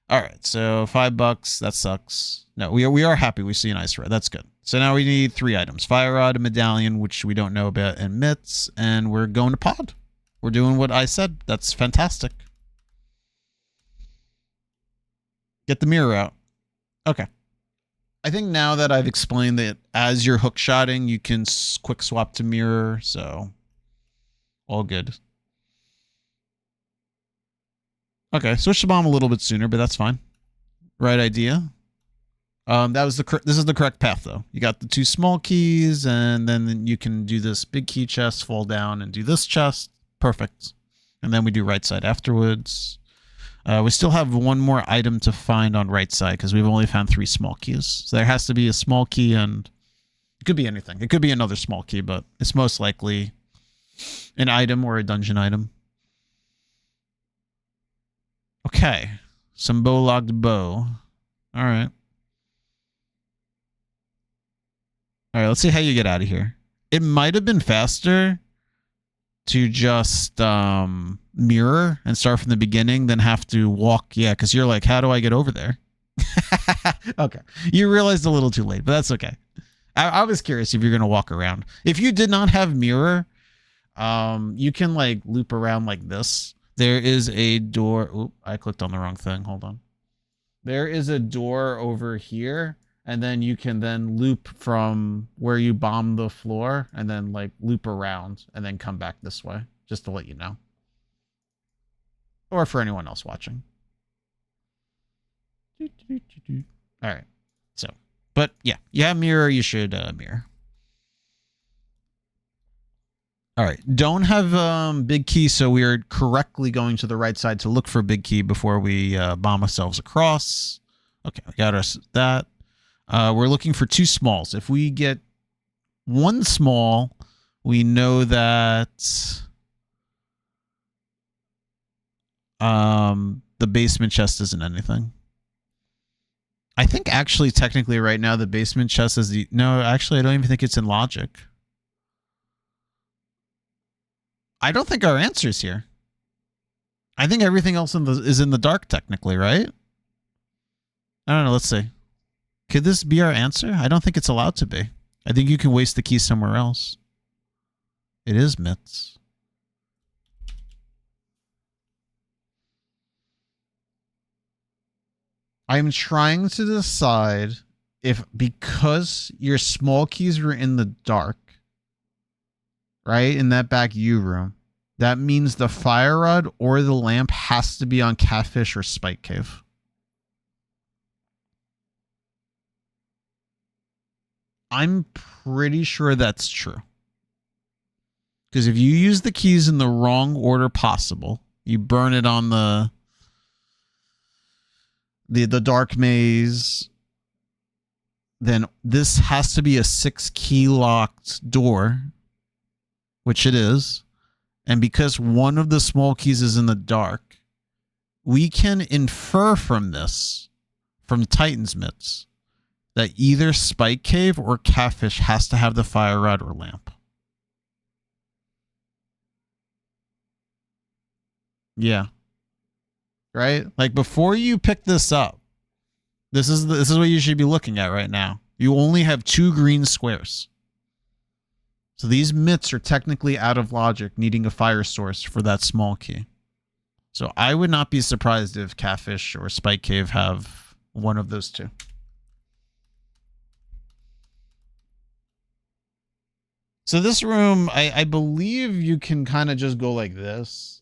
All right, so $5. That sucks. No, we are happy we see an Ice Rod. That's good. So now we need 3 items: Fire Rod, a medallion, which we don't know about, and Mitts, and we're going to Pod. We're doing what I said. That's fantastic. Get the mirror out. Okay. I think now that I've explained that as you're hook shotting, you can quick swap to mirror, so all good. Okay, switch the bomb a little bit sooner, but that's fine. Right idea. This is the correct path though. You got the 2 small keys, and then you can do this big key chest, fall down, and do this chest. Perfect. And then we do right side afterwards. We still have 1 more item to find on right side because we've only found 3 small keys. So there has to be a small key, and it could be anything. It could be another small key, but it's most likely an item or a dungeon item. Okay. Some logged bow. All right. All right, let's see how you get out of here. It might have been faster to just mirror and start from the beginning than have to walk. Yeah, because you're like, how do I get over there? Okay. You realized a little too late, but that's okay. I was curious if you're going to walk around. If you did not have mirror, you can like loop around like this. There is a door. Oop, I clicked on the wrong thing. Hold on. There is a door over here, and then you can then loop from where you bombed the floor and then like loop around and then come back this way, just to let you know. Or for anyone else watching. All right. So, but yeah, you have mirror, you should mirror. All right. Don't have big key, so we are correctly going to the right side to look for big key before we bomb ourselves across. Okay, we got us that. We're looking for 2 smalls. If we get 1 small, we know that the basement chest isn't anything. I think actually technically right now the basement chest is the... No, actually I don't even think it's in logic. I don't think our answer is here. I think everything else is in the dark technically, right? I don't know. Let's see. Could this be our answer? I don't think it's allowed to be. I think you can waste the key somewhere else. It is myths. I'm trying to decide if because your small keys were in the dark, right, in that back U room, that means the fire rod or the lamp has to be on Catfish or Spike Cave. I'm pretty sure that's true. Because if you use the keys in the wrong order possible, you burn it on the dark maze, then this has to be a 6 key locked door, which it is. And because one of the small keys is in the dark, we can infer from this, from Titan's Myths, that either Spike Cave or Catfish has to have the fire rod or lamp. Yeah. Right? Like before you pick this up, this is what you should be looking at right now. You only have 2 green squares. So these myths are technically out of logic, needing a fire source for that small key. So I would not be surprised if Catfish or Spike Cave have one of those 2. So this room, I believe you can kind of just go like this.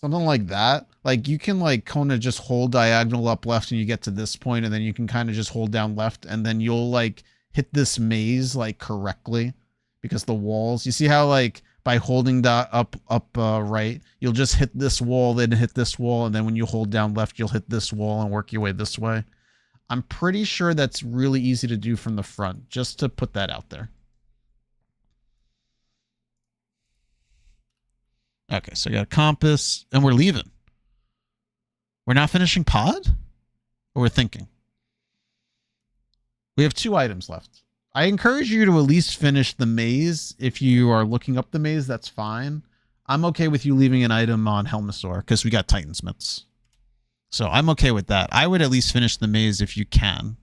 Something like that. Like you can like kind of just hold diagonal up left and you get to this point, and then you can kind of just hold down left, and then you'll like hit this maze like correctly because the walls, you see how like by holding that up right, you'll just hit this wall, then hit this wall, and then when you hold down left, you'll hit this wall and work your way this way. I'm pretty sure that's really easy to do from the front, just to put that out there. Okay, so I got a compass, and we're leaving. We're not finishing pod? Or we're thinking? We have 2 items left. I encourage you to at least finish the maze. If you are looking up the maze, that's fine. I'm okay with you leaving an item on Helmasaur, because we got Titan's Myths. So I'm okay with that. I would at least finish the maze if you can.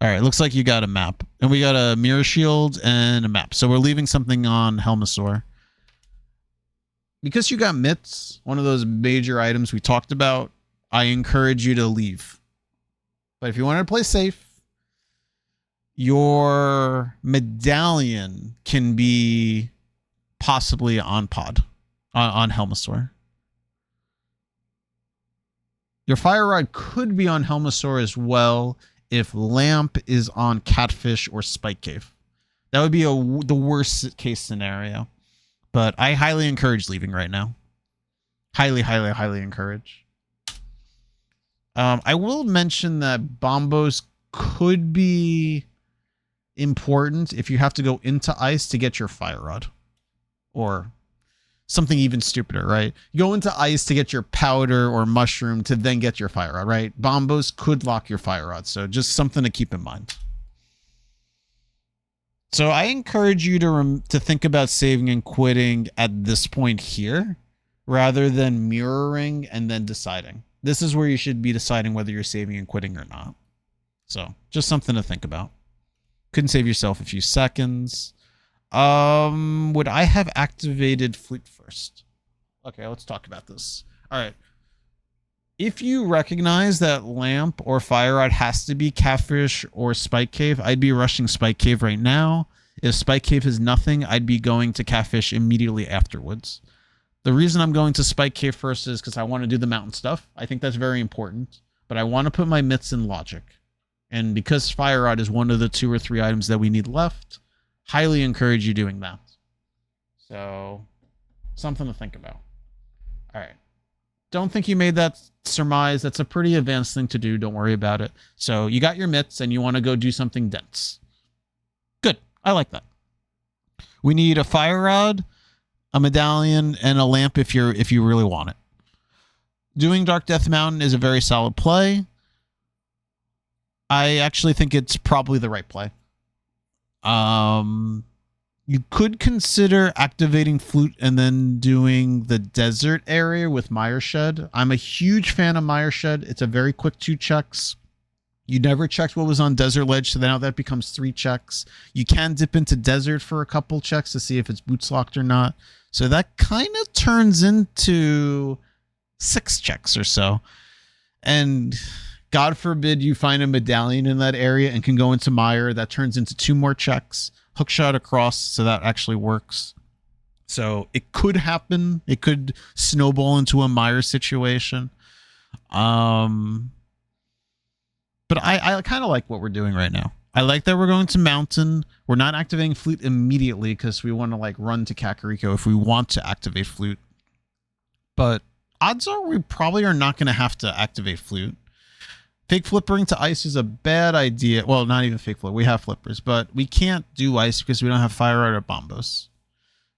All right, looks like you got a map. And we got a mirror shield and a map. So we're leaving something on Helmasaur. Because you got myths, one of those major items we talked about, I encourage you to leave. But if you want to play safe, your medallion can be possibly on pod, on Helmasaur. Your fire rod could be on Helmasaur as well if lamp is on Catfish or Spike Cave. That would be the worst case scenario. But I highly encourage leaving right now. Highly, highly, highly encourage. I will mention that bombos could be important if you have to go into ice to get your fire rod. Or something even stupider, right? You go into ice to get your powder or mushroom to then get your fire rod, right? Bombos could lock your fire rod. So just something to keep in mind. So I encourage you to think about saving and quitting at this point here, rather than mirroring and then deciding. This is where you should be deciding whether you're saving and quitting or not. So just something to think about. Couldn't save yourself a few seconds. Would I have activated flute first? Okay, let's talk about this. All right. If you recognize that lamp or fire rod has to be catfish or spike cave, I'd be rushing spike cave right now. If spike cave is nothing, I'd be going to catfish immediately afterwards. The reason I'm going to spike cave first is because I want to do the mountain stuff. I think that's very important, but I want to put my mitts in logic. And because fire rod is one of the 2 or 3 items that we need left, highly encourage you doing that. So, something to think about. All right. Don't think you made that surmise. That's a pretty advanced thing to do. Don't worry about it. So, you got your mitts and you want to go do something dense. Good. I like that. We need a fire rod, a medallion, and a lamp if you really want it. Doing Dark Death Mountain is a very solid play. I actually think it's probably the right play. You could consider activating Flute and then doing the desert area with Mire Shed. I'm a huge fan of Mire Shed. It's a very quick 2 checks. You never checked what was on Desert Ledge, so now that becomes 3 checks. You can dip into Desert for a couple checks to see if it's boots locked or not. So that kind of turns into 6 checks or so. And God forbid you find a medallion in that area and can go into Mire. That turns into 2 more checks. Hookshot across, so that actually works. So it could happen. It could snowball into a Mire situation. But I kind of like what we're doing right now. I like that we're going to Mountain. We're not activating Flute immediately because we want to like run to Kakariko if we want to activate Flute. But odds are we probably are not going to have to activate Flute. Fake flippering to ice is a bad idea. Well, not even fake flip. We have flippers, but we can't do ice because we don't have fire rod or bombos.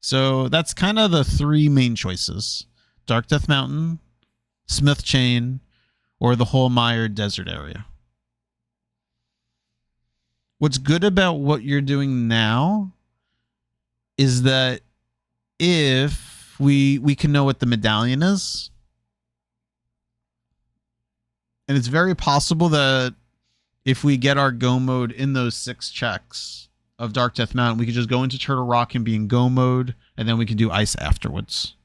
So that's kind of the 3 main choices. Dark Death Mountain, Smith Chain, or the whole Mire Desert area. What's good about what you're doing now is that if we can know what the medallion is, and it's very possible that if we get our go mode in those 6 checks of Dark Death Mountain, we could just go into Turtle Rock and be in go mode, and then we can do ice afterwards.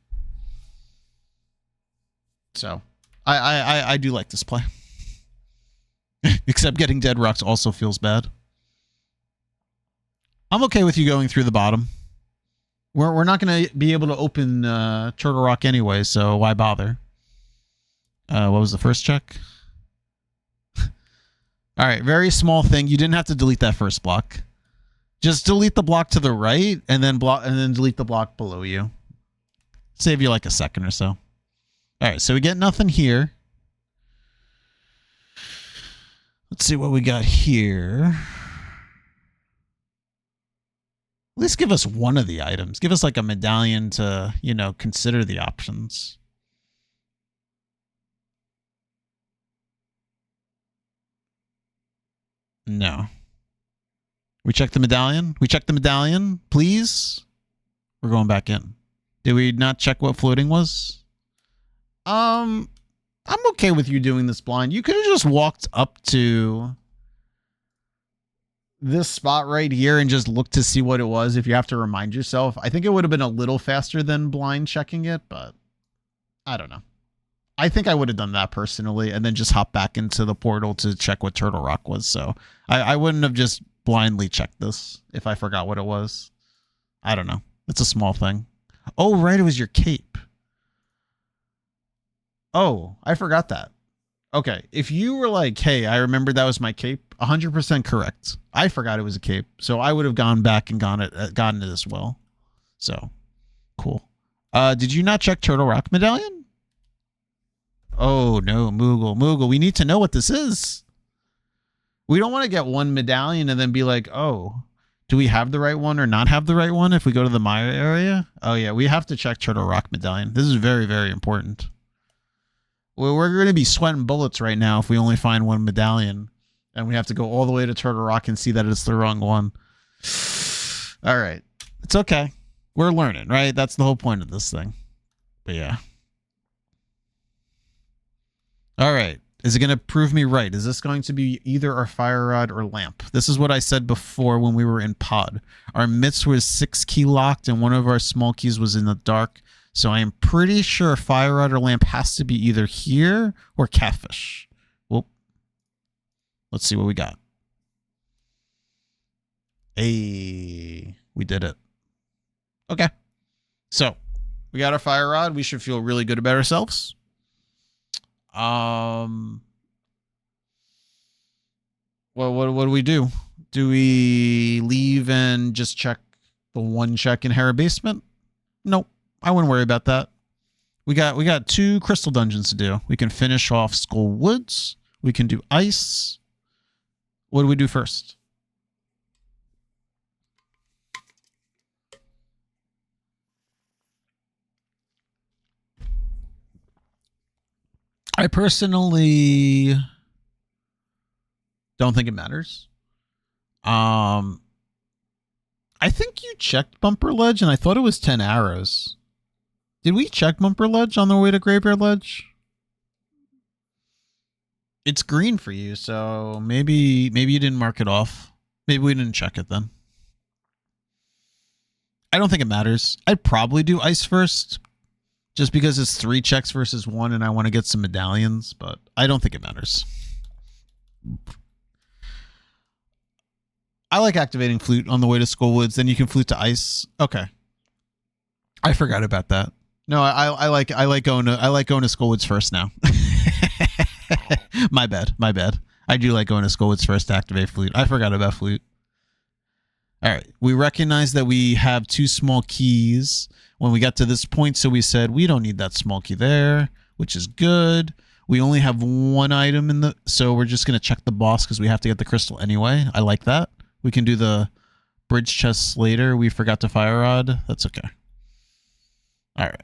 So I do like this play. Except getting dead rocks also feels bad. I'm okay with you going through the bottom. We're not going to be able to open Turtle Rock anyway, so why bother? What was the first check? All right, very small thing. You didn't have to delete that first block. Just delete the block to the right and then delete the block below you. Save you like a second or so. All right, so we get nothing here. Let's see what we got here. At least give us one of the items. Give us like a medallion to, consider the options. No. We check the medallion? We check the medallion, please? We're going back in. Did we not check what floating was? I'm okay with you doing this blind. You could have just walked up to this spot right here and just looked to see what it was if you have to remind yourself. I think it would have been a little faster than blind checking it, but I don't know. I think I would have done that personally and then just hop back into the portal to check what Turtle Rock was. So I wouldn't have just blindly checked this if I forgot what it was. I don't know. It's a small thing. Oh, right. It was your cape. Oh, I forgot that. Okay. If you were like, hey, I remember that was my cape, 100% correct. I forgot it was a cape. So I would have gone back and gotten it as well. So cool. Did you not check Turtle Rock medallion? Oh, no, Moogle. We need to know what this is. We don't want to get one medallion and then be like, oh, do we have the right one or not have the right one if we go to the Mire area? Oh, yeah, we have to check Turtle Rock medallion. This is very, very important. Well, we're going to be sweating bullets right now if we only find one medallion and we have to go all the way to Turtle Rock and see that it's the wrong one. All right. It's okay. We're learning, right? That's the whole point of this thing. But yeah. All right. Is it going to prove me right? Is this going to be either our fire rod or lamp? This is what I said before when we were in pod. Our mitts was 6 key locked and one of our small keys was in the dark. So I am pretty sure fire rod or lamp has to be either here or catfish. Well, let's see what we got. Hey, we did it. Okay. So we got our fire rod. We should feel really good about ourselves. Well, what do we do? Do we leave and just check the one check in Hera basement? Nope. I wouldn't worry about that. We got 2 crystal dungeons to do. We can finish off Skull Woods. We can do ice. What do we do first? I personally don't think it matters. I think you checked Bumper Ledge, and I thought it was 10 arrows. Did we check Bumper Ledge on the way to Graveyard Ledge? It's green for you, so maybe you didn't mark it off. Maybe we didn't check it then. I don't think it matters. I'd probably do ice first, just because it's 3 checks versus 1 and I want to get some medallions, but I don't think it matters. I like activating flute on the way to Skullwoods, then you can flute to ice. Okay. I forgot about that. No, I like going to Skullwoods first now. My bad. I do like going to Skullwoods first to activate flute. I forgot about flute. All right. We recognize that we have 2 small keys when we got to this point, so we said we don't need that small key there, which is good. We only have 1 item in the, so we're just going to check the boss because we have to get the crystal anyway. I like that. We can do the bridge chests later. We forgot to fire rod. That's okay. All right.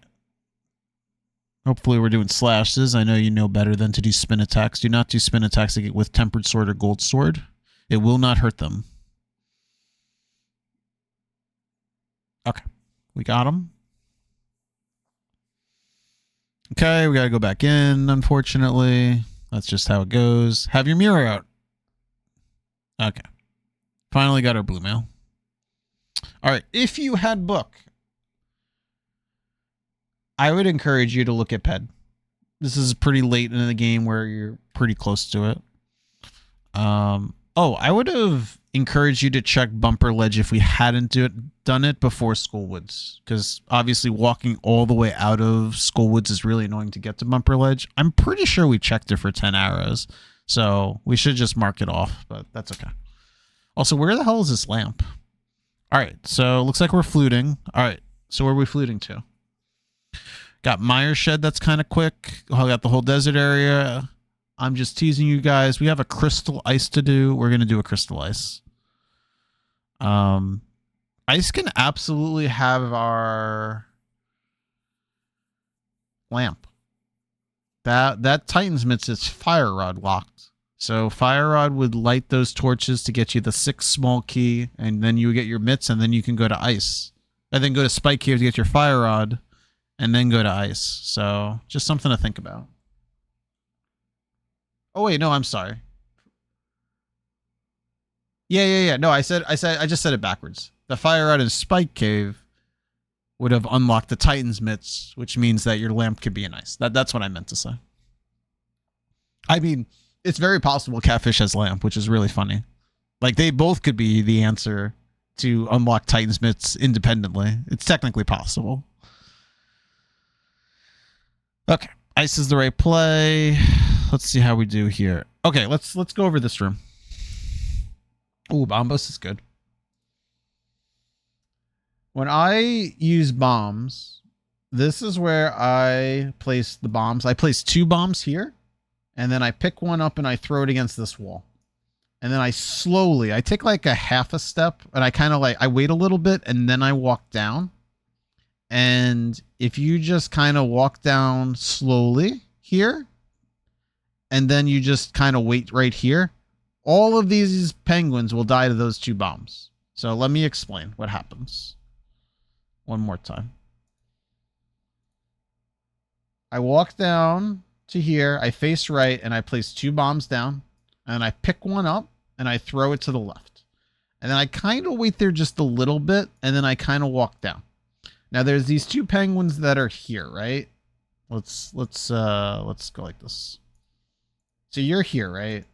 Hopefully we're doing slashes. I know you know better than to do spin attacks. Do not do spin attacks with tempered sword or gold sword. It will not hurt them. Okay. We got them. Okay, we got to go back in, unfortunately. That's just how it goes. Have your mirror out. Okay. Finally got our blue mail. All right. If you had book, I would encourage you to look at PED. This is pretty late in the game where you're pretty close to it. I would have encouraged you to check Bumper Ledge if we hadn't done it before Skullwoods, because obviously walking all the way out of Skullwoods is really annoying to get to Bumper Ledge. I'm pretty sure we checked it for 10 arrows, so we should just mark it off, but that's okay. Also, where the hell is this lamp? All right, so looks like we're fluting. All right, so where are we fluting to? Got Meyer Shed, that's kind of quick. I got the whole desert area. I'm just teasing you guys. We have a crystal ice to do. We're going to do a crystal ice. Ice can absolutely have our lamp. That Titan's Mitts is fire rod locked. So fire rod would light those torches to get you the 6 small key, and then you get your mitts, and then you can go to ice. And then go to Spike Cave to get your fire rod, and then go to ice. So just something to think about. Oh wait, no, I'm sorry. Yeah. No, I just said it backwards. The fire rod in Spike Cave would have unlocked the Titan's Mitts, which means that your lamp could be an ice. That's what I meant to say. I mean, it's very possible Catfish has lamp, which is really funny. Like, they both could be the answer to unlock Titan's Mitts independently. It's technically possible. Okay, ice is the right play. Let's see how we do here. Okay, let's go over this room. Ooh, Bombos is good. When I use bombs, this is where I place the bombs. I place 2 bombs here, and then I pick one up and I throw it against this wall. And then I take like a half a step, and I wait a little bit, and then I walk down. And if you just kind of walk down slowly here, and then you just kind of wait right here, all of these penguins will die to those 2 bombs. So let me explain what happens one more time. I walk down to here, I face right, and I place 2 bombs down, and I pick one up, and I throw it to the left. And then I kind of wait there just a little bit, and then I kind of walk down. Now there's these 2 penguins that are here, right? Let's go like this. So you're here, right?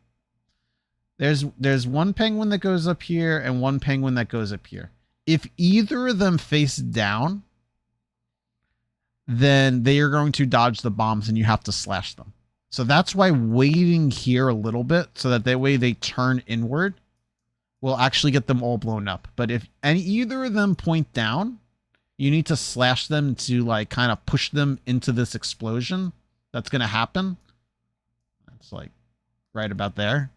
There's one penguin that goes up here and one penguin that goes up here. If either of them face down, then they are going to dodge the bombs and you have to slash them. So that's why waiting here a little bit so that way they turn inward will actually get them all blown up. But if either of them point down, you need to slash them to like kind of push them into this explosion that's going to happen. That's like right about there.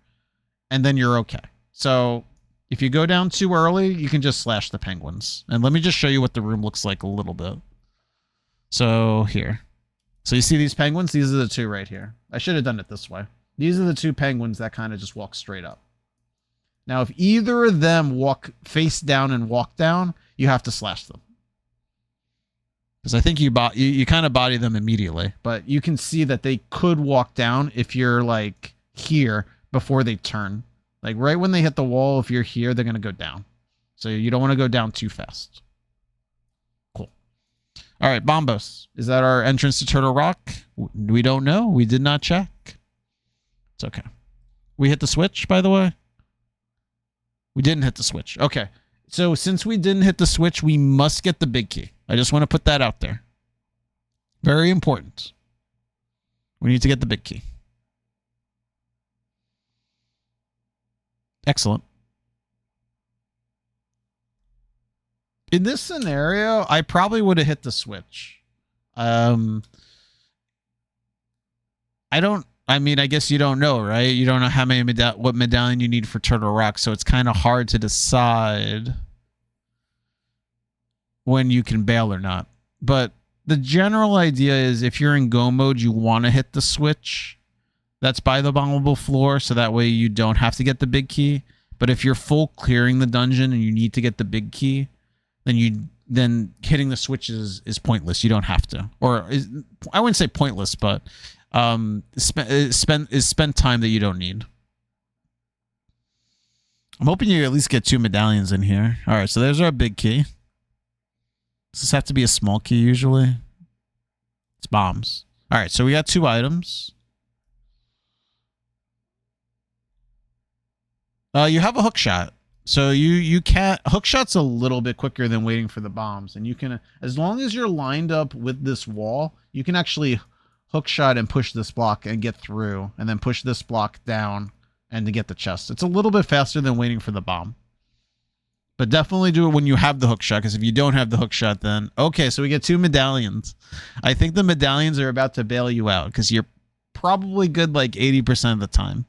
And then you're okay. So if you go down too early, you can just slash the penguins. And let me just show you what the room looks like a little bit. So here. So you see these penguins? These are the 2 right here. I should have done it this way. These are the 2 penguins that kind of just walk straight up. Now, if either of them walk face down and walk down, you have to slash them. Because I think you kind of body them immediately. But you can see that they could walk down if you're like here before they turn. Like right when they hit the wall, if you're here, they're going to go down. So you don't want to go down too fast. Cool. All right, Bombos. Is that our entrance to Turtle Rock? We don't know. We did not check. It's okay. We hit the switch, by the way? We didn't hit the switch. Okay. So since we didn't hit the switch, we must get the big key. I just want to put that out there. Very important. We need to get the big key. Excellent. In this scenario, I probably would have hit the switch. I guess you don't know, right? You don't know how many what medallion you need for Turtle Rock, so it's kind of hard to decide when you can bail or not. But the general idea is if you're in go mode, you want to hit the switch that's by the bombable floor, so that way you don't have to get the big key. But if you're full clearing the dungeon and you need to get the big key, then hitting the switch is pointless. You don't have to. I wouldn't say pointless, but spend time that you don't need. I'm hoping you at least get 2 medallions in here. All right, so there's our big key. Does this have to be a small key usually? It's bombs. All right, so we got 2 items. You have a hook shot. So you can't... Hook shot's a little bit quicker than waiting for the bombs. And you can... As long as you're lined up with this wall, you can actually hook shot and push this block and get through. And then push this block down and to get the chest. It's a little bit faster than waiting for the bomb. But definitely do it when you have the hook shot. Because if you don't have the hook shot, then... Okay, so we get 2 medallions. I think the medallions are about to bail you out. Because you're probably good like 80% of the time.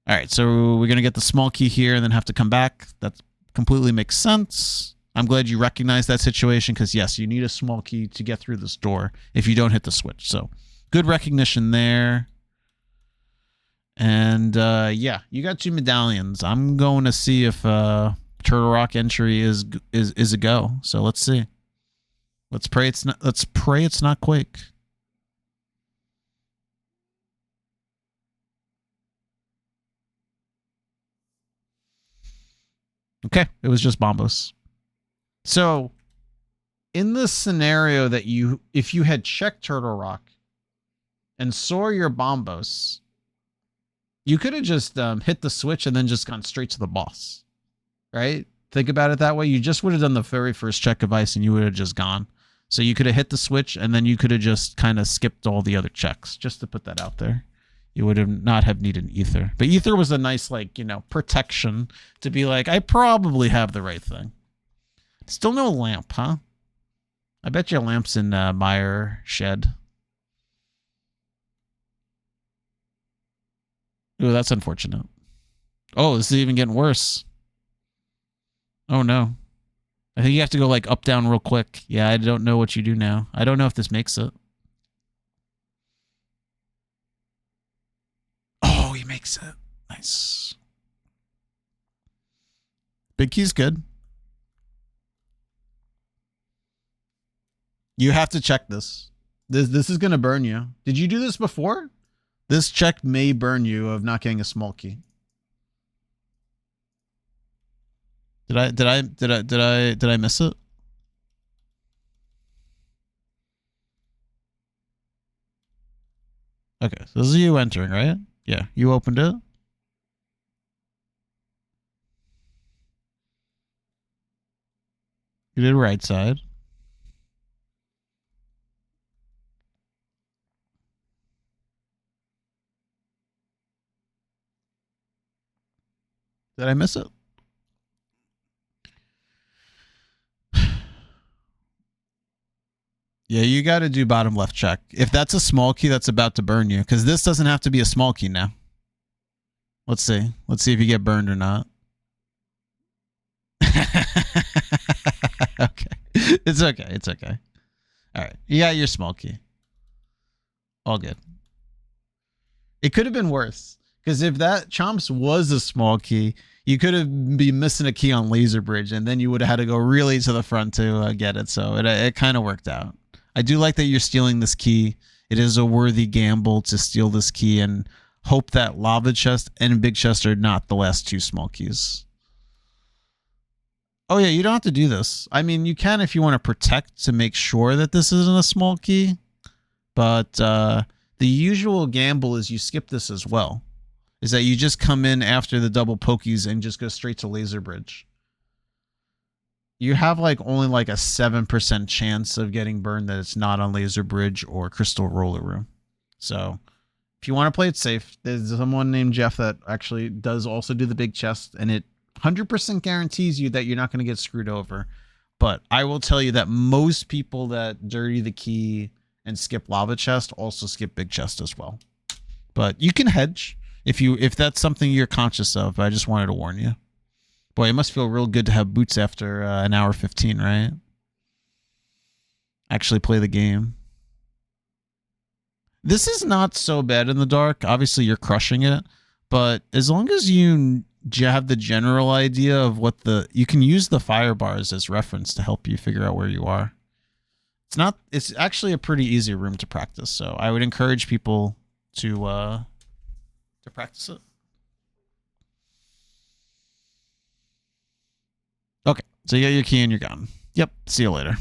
All right, so we're going to get the small key here and then have to come back. That completely makes sense. I'm glad you recognize that situation because, yes, you need a small key to get through this door if you don't hit the switch. So good recognition there. And, yeah, you got 2 medallions. I'm going to see if Turtle Rock entry is a go. So let's see. Let's pray it's not Quake. Okay, it was just Bombos. So, in this scenario that if you had checked Turtle Rock and saw your Bombos, you could have just hit the switch and then just gone straight to the boss, right? Think about it that way. You just would have done the very first check of ice and you would have just gone. So you could have hit the switch and then you could have just kind of skipped all the other checks, just to put that out there. You would have not have needed an ether. But ether was a nice, like, protection to be like, I probably have the right thing. Still no lamp, huh? I bet your lamp's in Meyer Shed. Ooh, that's unfortunate. Oh, this is even getting worse. Oh, no. I think you have to go, like, up, down real quick. Yeah, I don't know what you do now. I don't know if this makes it. Oh, he makes it. Nice. Big key's good. You have to check this. This is going to burn you. Did you do this before? This check may burn you of not getting a small key. Did I miss it? Okay, so this is you entering, right? Yeah, you opened it. You did right side. Did I miss it? Yeah, you got to do bottom left check. If that's a small key, that's about to burn you. Because this doesn't have to be a small key now. Let's see. Let's see if you get burned or not. Okay. It's okay. It's okay. All right. You got your small key. All good. It could have been worse. Because if that Chomps was a small key, you could have been missing a key on Laser Bridge, and then you would have had to go really to the front to get it. So it kind of worked out. I do like that you're stealing this key. It is a worthy gamble to steal this key and hope that Lava Chest and Big Chest are not the last two small keys. Oh, yeah, you don't have to do this. I mean, you can if you want to protect to make sure that this isn't a small key. But the usual gamble is you skip this as well. Is that you just come in after the double pokies and just go straight to Laser Bridge. You have only a 7% chance of getting burned that it's not on Laser Bridge or Crystal Roller Room. So if you want to play it safe, there's someone named Jeff that actually does also do the big chest, and it 100% guarantees you that you're not going to get screwed over. But I will tell you that most people that dirty the key and skip Lava Chest also skip Big Chest as well. But you can hedge if that's something you're conscious of. I just wanted to warn you. Boy, it must feel real good to have boots after an hour 15, right? Actually play the game. This is not so bad in the dark. Obviously, you're crushing it. But as long as you have the general idea of what you can use the fire bars as reference to help you figure out where you are. It's actually a pretty easy room to practice. So I would encourage people to practice it. Okay, so you got your key and you're gone. Yep, see you later.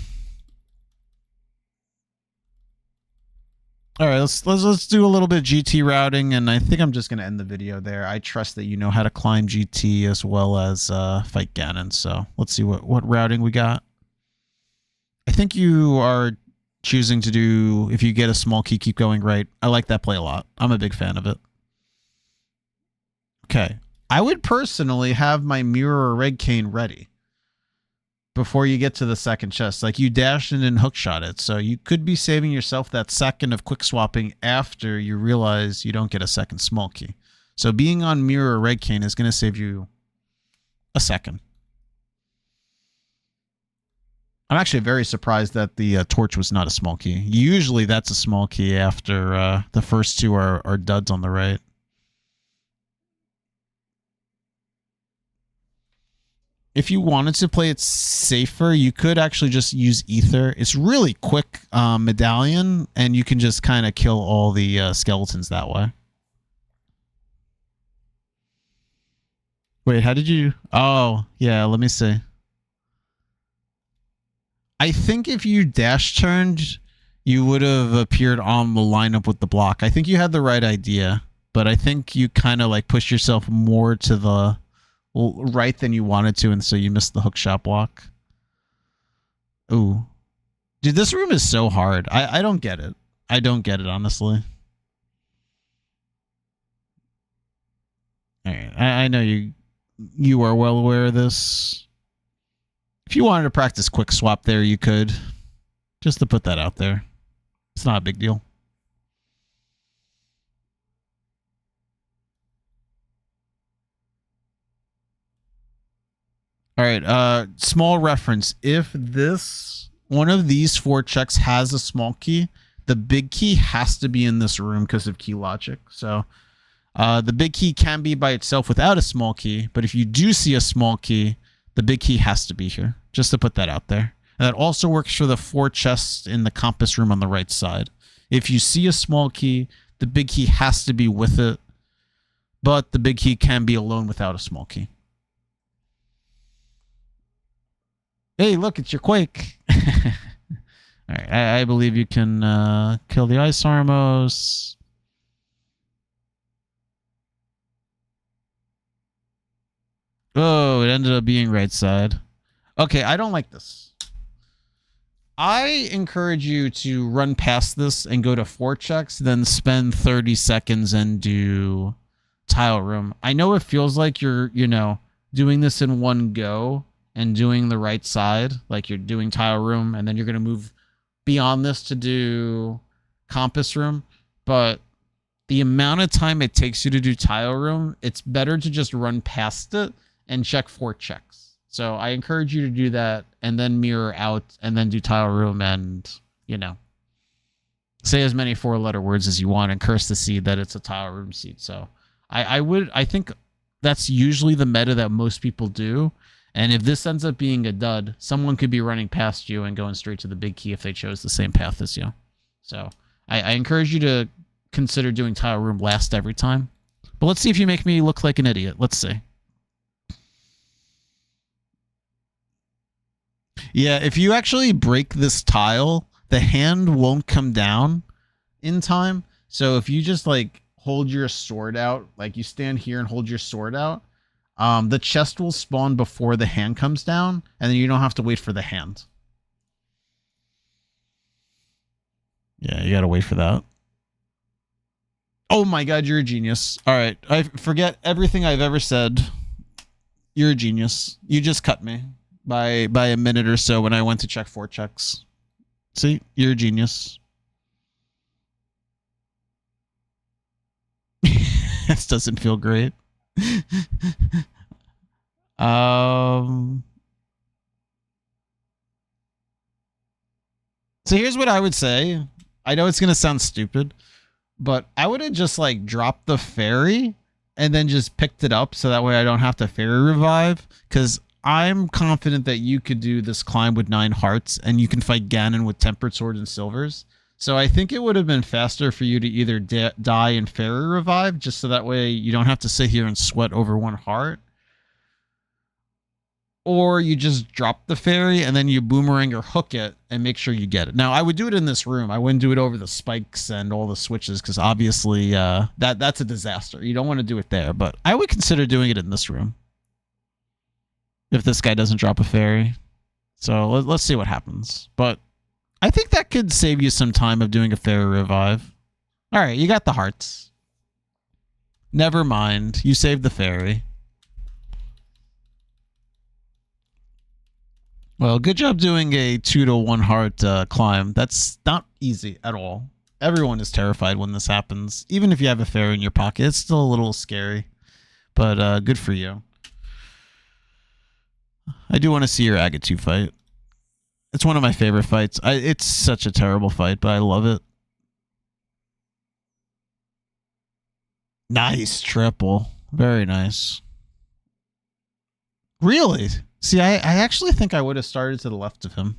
All right, let's do a little bit of GT routing, and I think I'm just going to end the video there. I trust that you know how to climb GT as well as fight Ganon, so let's see what routing we got. I think you are choosing to do, if you get a small key, keep going right. I like that play a lot. I'm a big fan of it. Okay, I would personally have my Mirror Red Cane ready before you get to the second chest. You dash in and hookshot it. So you could be saving yourself that second of quick swapping after you realize you don't get a second small key. So being on Mirror Red Cane is going to save you a second. I'm actually very surprised that the torch was not a small key. Usually that's a small key after the first two are duds on the right. If you wanted to play it safer, you could actually just use Ether. It's really quick medallion, and you can just kind of kill all the skeletons that way. Wait, how did you... Oh, yeah, let me see. I think if you dash turned, you would have appeared on the lineup with the block. I think you had the right idea, but I think you kind of pushed yourself more to the right than you wanted to, and so you missed the hookshot block. Ooh. Dude, this room is so hard. I don't get it. I don't get it, honestly. Alright, I know you are well aware of this. If you wanted to practice quick swap there, you could. Just to put that out there. It's not a big deal. All right, small reference. If one of these 4 checks has a small key, the big key has to be in this room because of key logic. So the big key can be by itself without a small key, but if you do see a small key, The big key has to be here, just to put that out there. And that also works for the 4 chests in the compass room on the right side. If you see a small key, the big key has to be with it, but the big key can be alone without a small key. Hey, look, it's your Quake. All right, I believe you can kill the Ice Armos. Oh, it ended up being right side. Okay, I don't like this. I encourage you to run past this and go to 4 checks, then spend 30 seconds and do tile room. I know it feels like you're, doing this in one go and doing the right side, like you're doing tile room, and then you're going to move beyond this to do compass room. But the amount of time it takes you to do tile room, it's better to just run past it and check 4 checks. So I encourage you to do that and then mirror out and then do tile room and, say as many 4-letter words as you want and curse the seed that it's a tile room seed. So I think that's usually the meta that most people do. And if this ends up being a dud, someone could be running past you and going straight to the big key if they chose the same path as you. So I encourage you to consider doing tile room last every time. But let's see if you make me look like an idiot. Let's see. Yeah, if you actually break this tile, the hand won't come down in time. So if you just hold your sword out, like you stand here and hold your sword out, the chest will spawn before the hand comes down, and then you don't have to wait for the hand. Yeah, you gotta wait for that. Oh my god, you're a genius. All right, I forget everything I've ever said. You're a genius. You just cut me by a minute or so when I went to check 4 checks. See, you're a genius. This doesn't feel great. So here's what I would say. I know it's gonna sound stupid, but I would have just dropped the fairy and then just picked it up so that way I don't have to fairy revive, because I'm confident that you could do this climb with 9 hearts and you can fight Ganon with tempered sword and silvers. So I think it would have been faster for you to either die and fairy revive, just so that way you don't have to sit here and sweat over 1 heart, or you just drop the fairy and then you boomerang or hook it and make sure you get it. Now, I would do it in this room. I wouldn't do it over the spikes and all the switches, because obviously that's a disaster. You don't want to do it there, but I would consider doing it in this room if this guy doesn't drop a fairy. So let's see what happens. But I think that could save you some time of doing a fairy revive. All right, you got the hearts. Never mind. You saved the fairy. Well, good job doing a 2 to 1 heart climb. That's not easy at all. Everyone is terrified when this happens. Even if you have a fairy in your pocket, it's still a little scary. But good for you. I do want to see your Agatu fight. It's one of my favorite fights. It's such a terrible fight, but I love it. Nice triple. Very nice. Really? See, I actually think I would have started to the left of him.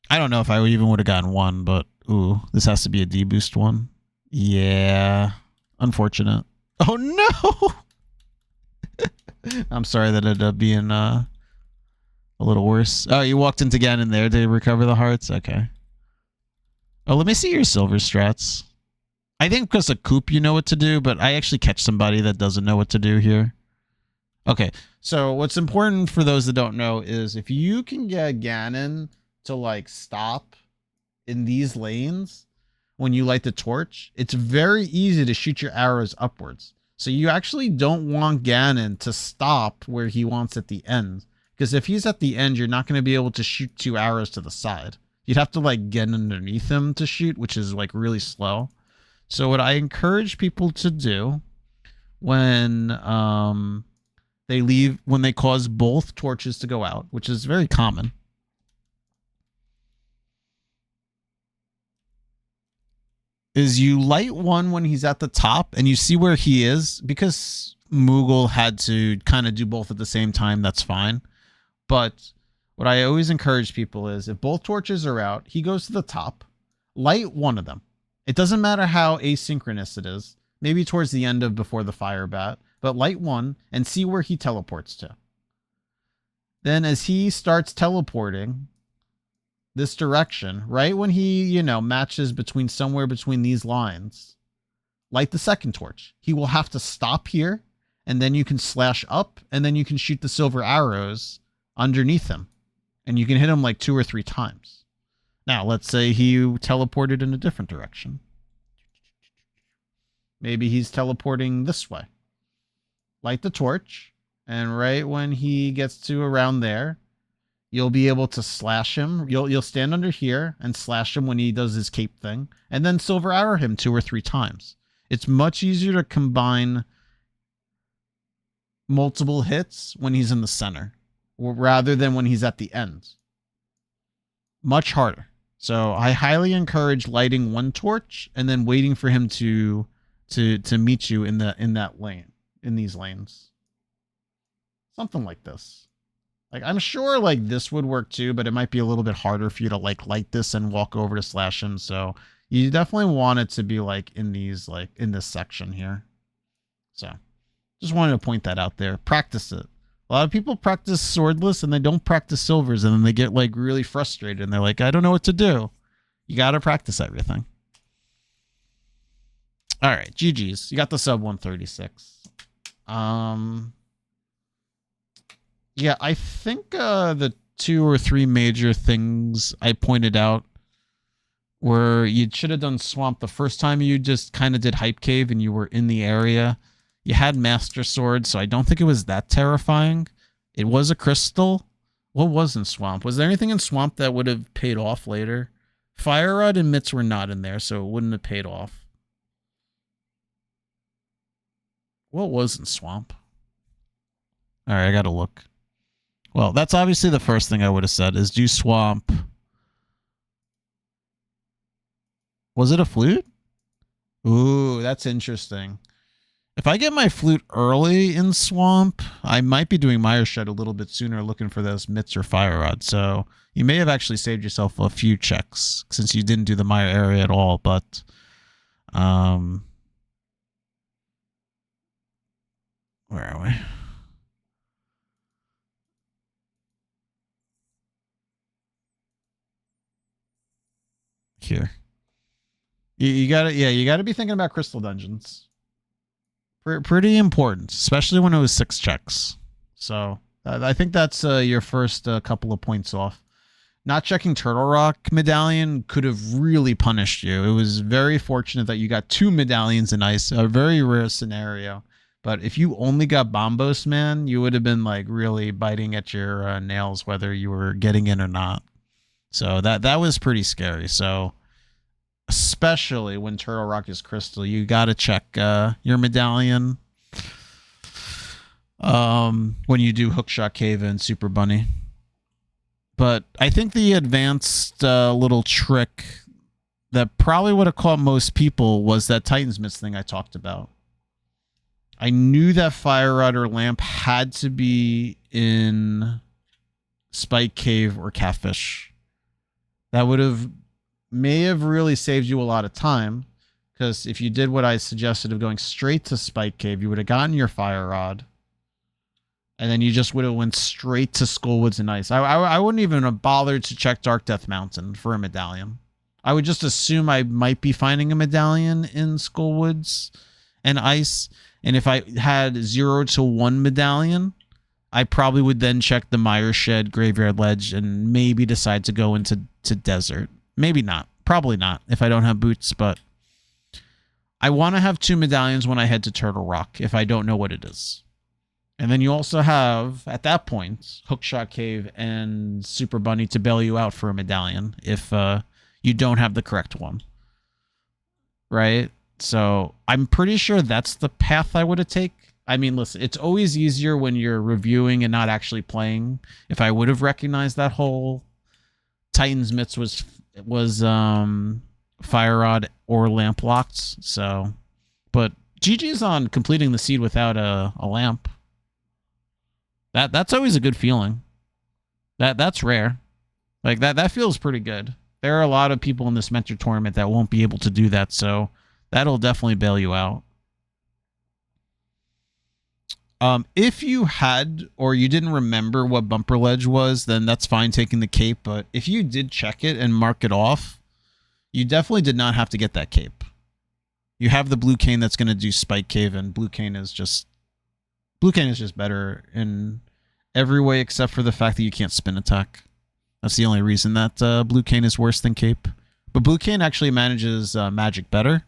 I don't know if I even would have gotten 1, but ooh, this has to be a D-boost one. Yeah. Unfortunate. Oh, no! I'm sorry that it ended up being a little worse. Oh, you walked into Ganon there to recover the hearts? Okay. Oh, let me see your silver strats. I think because of Coop you know what to do, but I actually catch somebody that doesn't know what to do here. Okay, so what's important for those that don't know is if you can get Ganon to stop in these lanes when you light the torch, it's very easy to shoot your arrows upwards. So you actually don't want Ganon to stop where he wants at the end, because if he's at the end, you're not going to be able to shoot 2 arrows to the side. You'd have to get underneath him to shoot, which is really slow. So what I encourage people to do when they cause both torches to go out, which is very common, is you light one when he's at the top and you see where he is, because Moogle had to kind of do both at the same time, that's fine. But what I always encourage people is if both torches are out, he goes to the top, light one of them. It doesn't matter how asynchronous it is, maybe towards the end of before the fire bat, but light one and see where he teleports to. Then as he starts teleporting this direction, right when he, matches between somewhere between these lines, light the second torch. He will have to stop here, and then you can slash up, and then you can shoot the silver arrows underneath him, and you can hit him like 2 or 3 times. Now, let's say he teleported in a different direction. Maybe he's teleporting this way. Light the torch, and right when he gets to around there, you'll be able to slash him. You'll stand under here and slash him when he does his cape thing, and then silver arrow him 2 or 3 times. It's much easier to combine multiple hits when he's in the center rather than when he's at the end. Much harder. So I highly encourage lighting one torch and then waiting for him to meet you in that lane, in these lanes. Something like this. Like, I'm sure like this would work too, but it might be a little bit harder for you to like light this and walk over to slash him. So you definitely want it to be like in these, like in this section here. So just wanted to point that out there. Practice it. A lot of people practice swordless and they don't practice silvers, and then they get like really frustrated and they're like, I don't know what to do. You got to practice everything. All right, GG's. You got the sub 136. Yeah, I think the 2 or 3 major things I pointed out were you should have done Swamp the first time you just kind of did Hype Cave and you were in the area. You had Master Sword, so I don't think it was that terrifying. It was a crystal. What was in Swamp? Was there anything in Swamp that would have paid off later? Fire Rod and Mitts were not in there, so it wouldn't have paid off. What was in Swamp? All right, I got to look. Well, that's obviously the first thing I would have said is do Swamp. Was it a flute? Ooh, that's interesting. If I get my flute early in Swamp, I might be doing Mire Shed a little bit sooner looking for those Mitts or Fire Rod. So you may have actually saved yourself a few checks since you didn't do the Mire area at all. But where are we? Here. You gotta be thinking about crystal dungeons. Pretty important, especially when it was 6 checks. So I think that's your first couple of points off. Not checking Turtle Rock medallion could have really punished you. It was very fortunate that you got 2 medallions in ice, a very rare scenario. But if you only got Bombos, man, you would have been like really biting at your nails whether you were getting in or not. So that was pretty scary. So especially when Turtle Rock is crystal, you got to check your medallion when you do Hookshot Cave and Super Bunny. But I think the advanced little trick that probably would have caught most people was that Titan's Mitts thing I talked about. I knew that Fire Rod or Lamp had to be in Spike Cave or Catfish. That may have really saved you a lot of time, because if you did what I suggested of going straight to Spike Cave, you would have gotten your Fire Rod, and then you just would have went straight to Skullwoods and Ice. I wouldn't even have bothered to check Dark Death Mountain for a medallion. I would just assume I might be finding a medallion in Skullwoods and Ice, and if I had 0 to 1 medallion, I probably would then check the Mire Shed, Graveyard Ledge, and maybe decide to go into Desert. Maybe not. Probably not if I don't have boots, but I want to have 2 medallions when I head to Turtle Rock if I don't know what it is. And then you also have, at that point, Hookshot Cave and Super Bunny to bail you out for a medallion if you don't have the correct one. Right? So I'm pretty sure that's the path I would have taken. I mean, listen, it's always easier when you're reviewing and not actually playing. If I would have recognized that whole Titan's Mitts was Fire Rod or Lamp locked. So, but GG's on completing the seed without a lamp. That's always a good feeling. That's rare. Like that feels pretty good. There are a lot of people in this mentor tournament that won't be able to do that, so that'll definitely bail you out. If you had or you didn't remember what bumper ledge was, then that's fine taking the cape. But if you did check it and mark it off, you definitely did not have to get that cape. You have the blue cane that's going to do spike cave, and blue cane is just better in every way except for the fact that you can't spin attack. That's the only reason that blue cane is worse than cape. But blue cane actually manages magic better.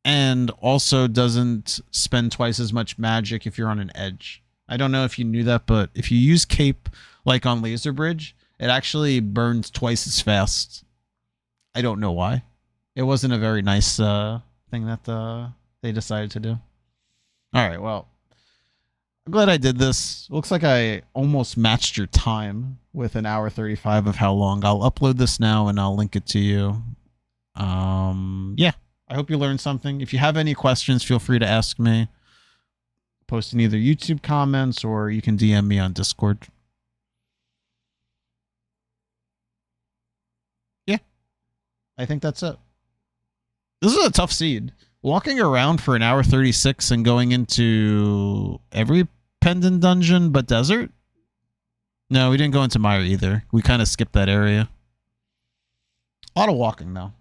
And also doesn't spend twice as much magic if you're on an edge. I don't know if you knew that, but if you use cape like on Laser Bridge, it actually burns twice as fast. I don't know why. It wasn't a very nice thing that they decided to do. All right, well, I'm glad I did this. Looks like I almost matched your time with an hour 35 of how long. I'll upload this now and I'll link it to you. Yeah. I hope you learned something. If you have any questions, feel free to ask me. Post in either YouTube comments or you can DM me on Discord. Yeah, I think that's it. This is a tough seed. Walking around for an hour 36 and going into every pendant dungeon but desert? No, we didn't go into Mire either. We kind of skipped that area. A lot of walking, though.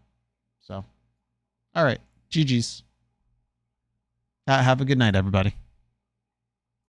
So... All right. GG's. Have a good night, everybody.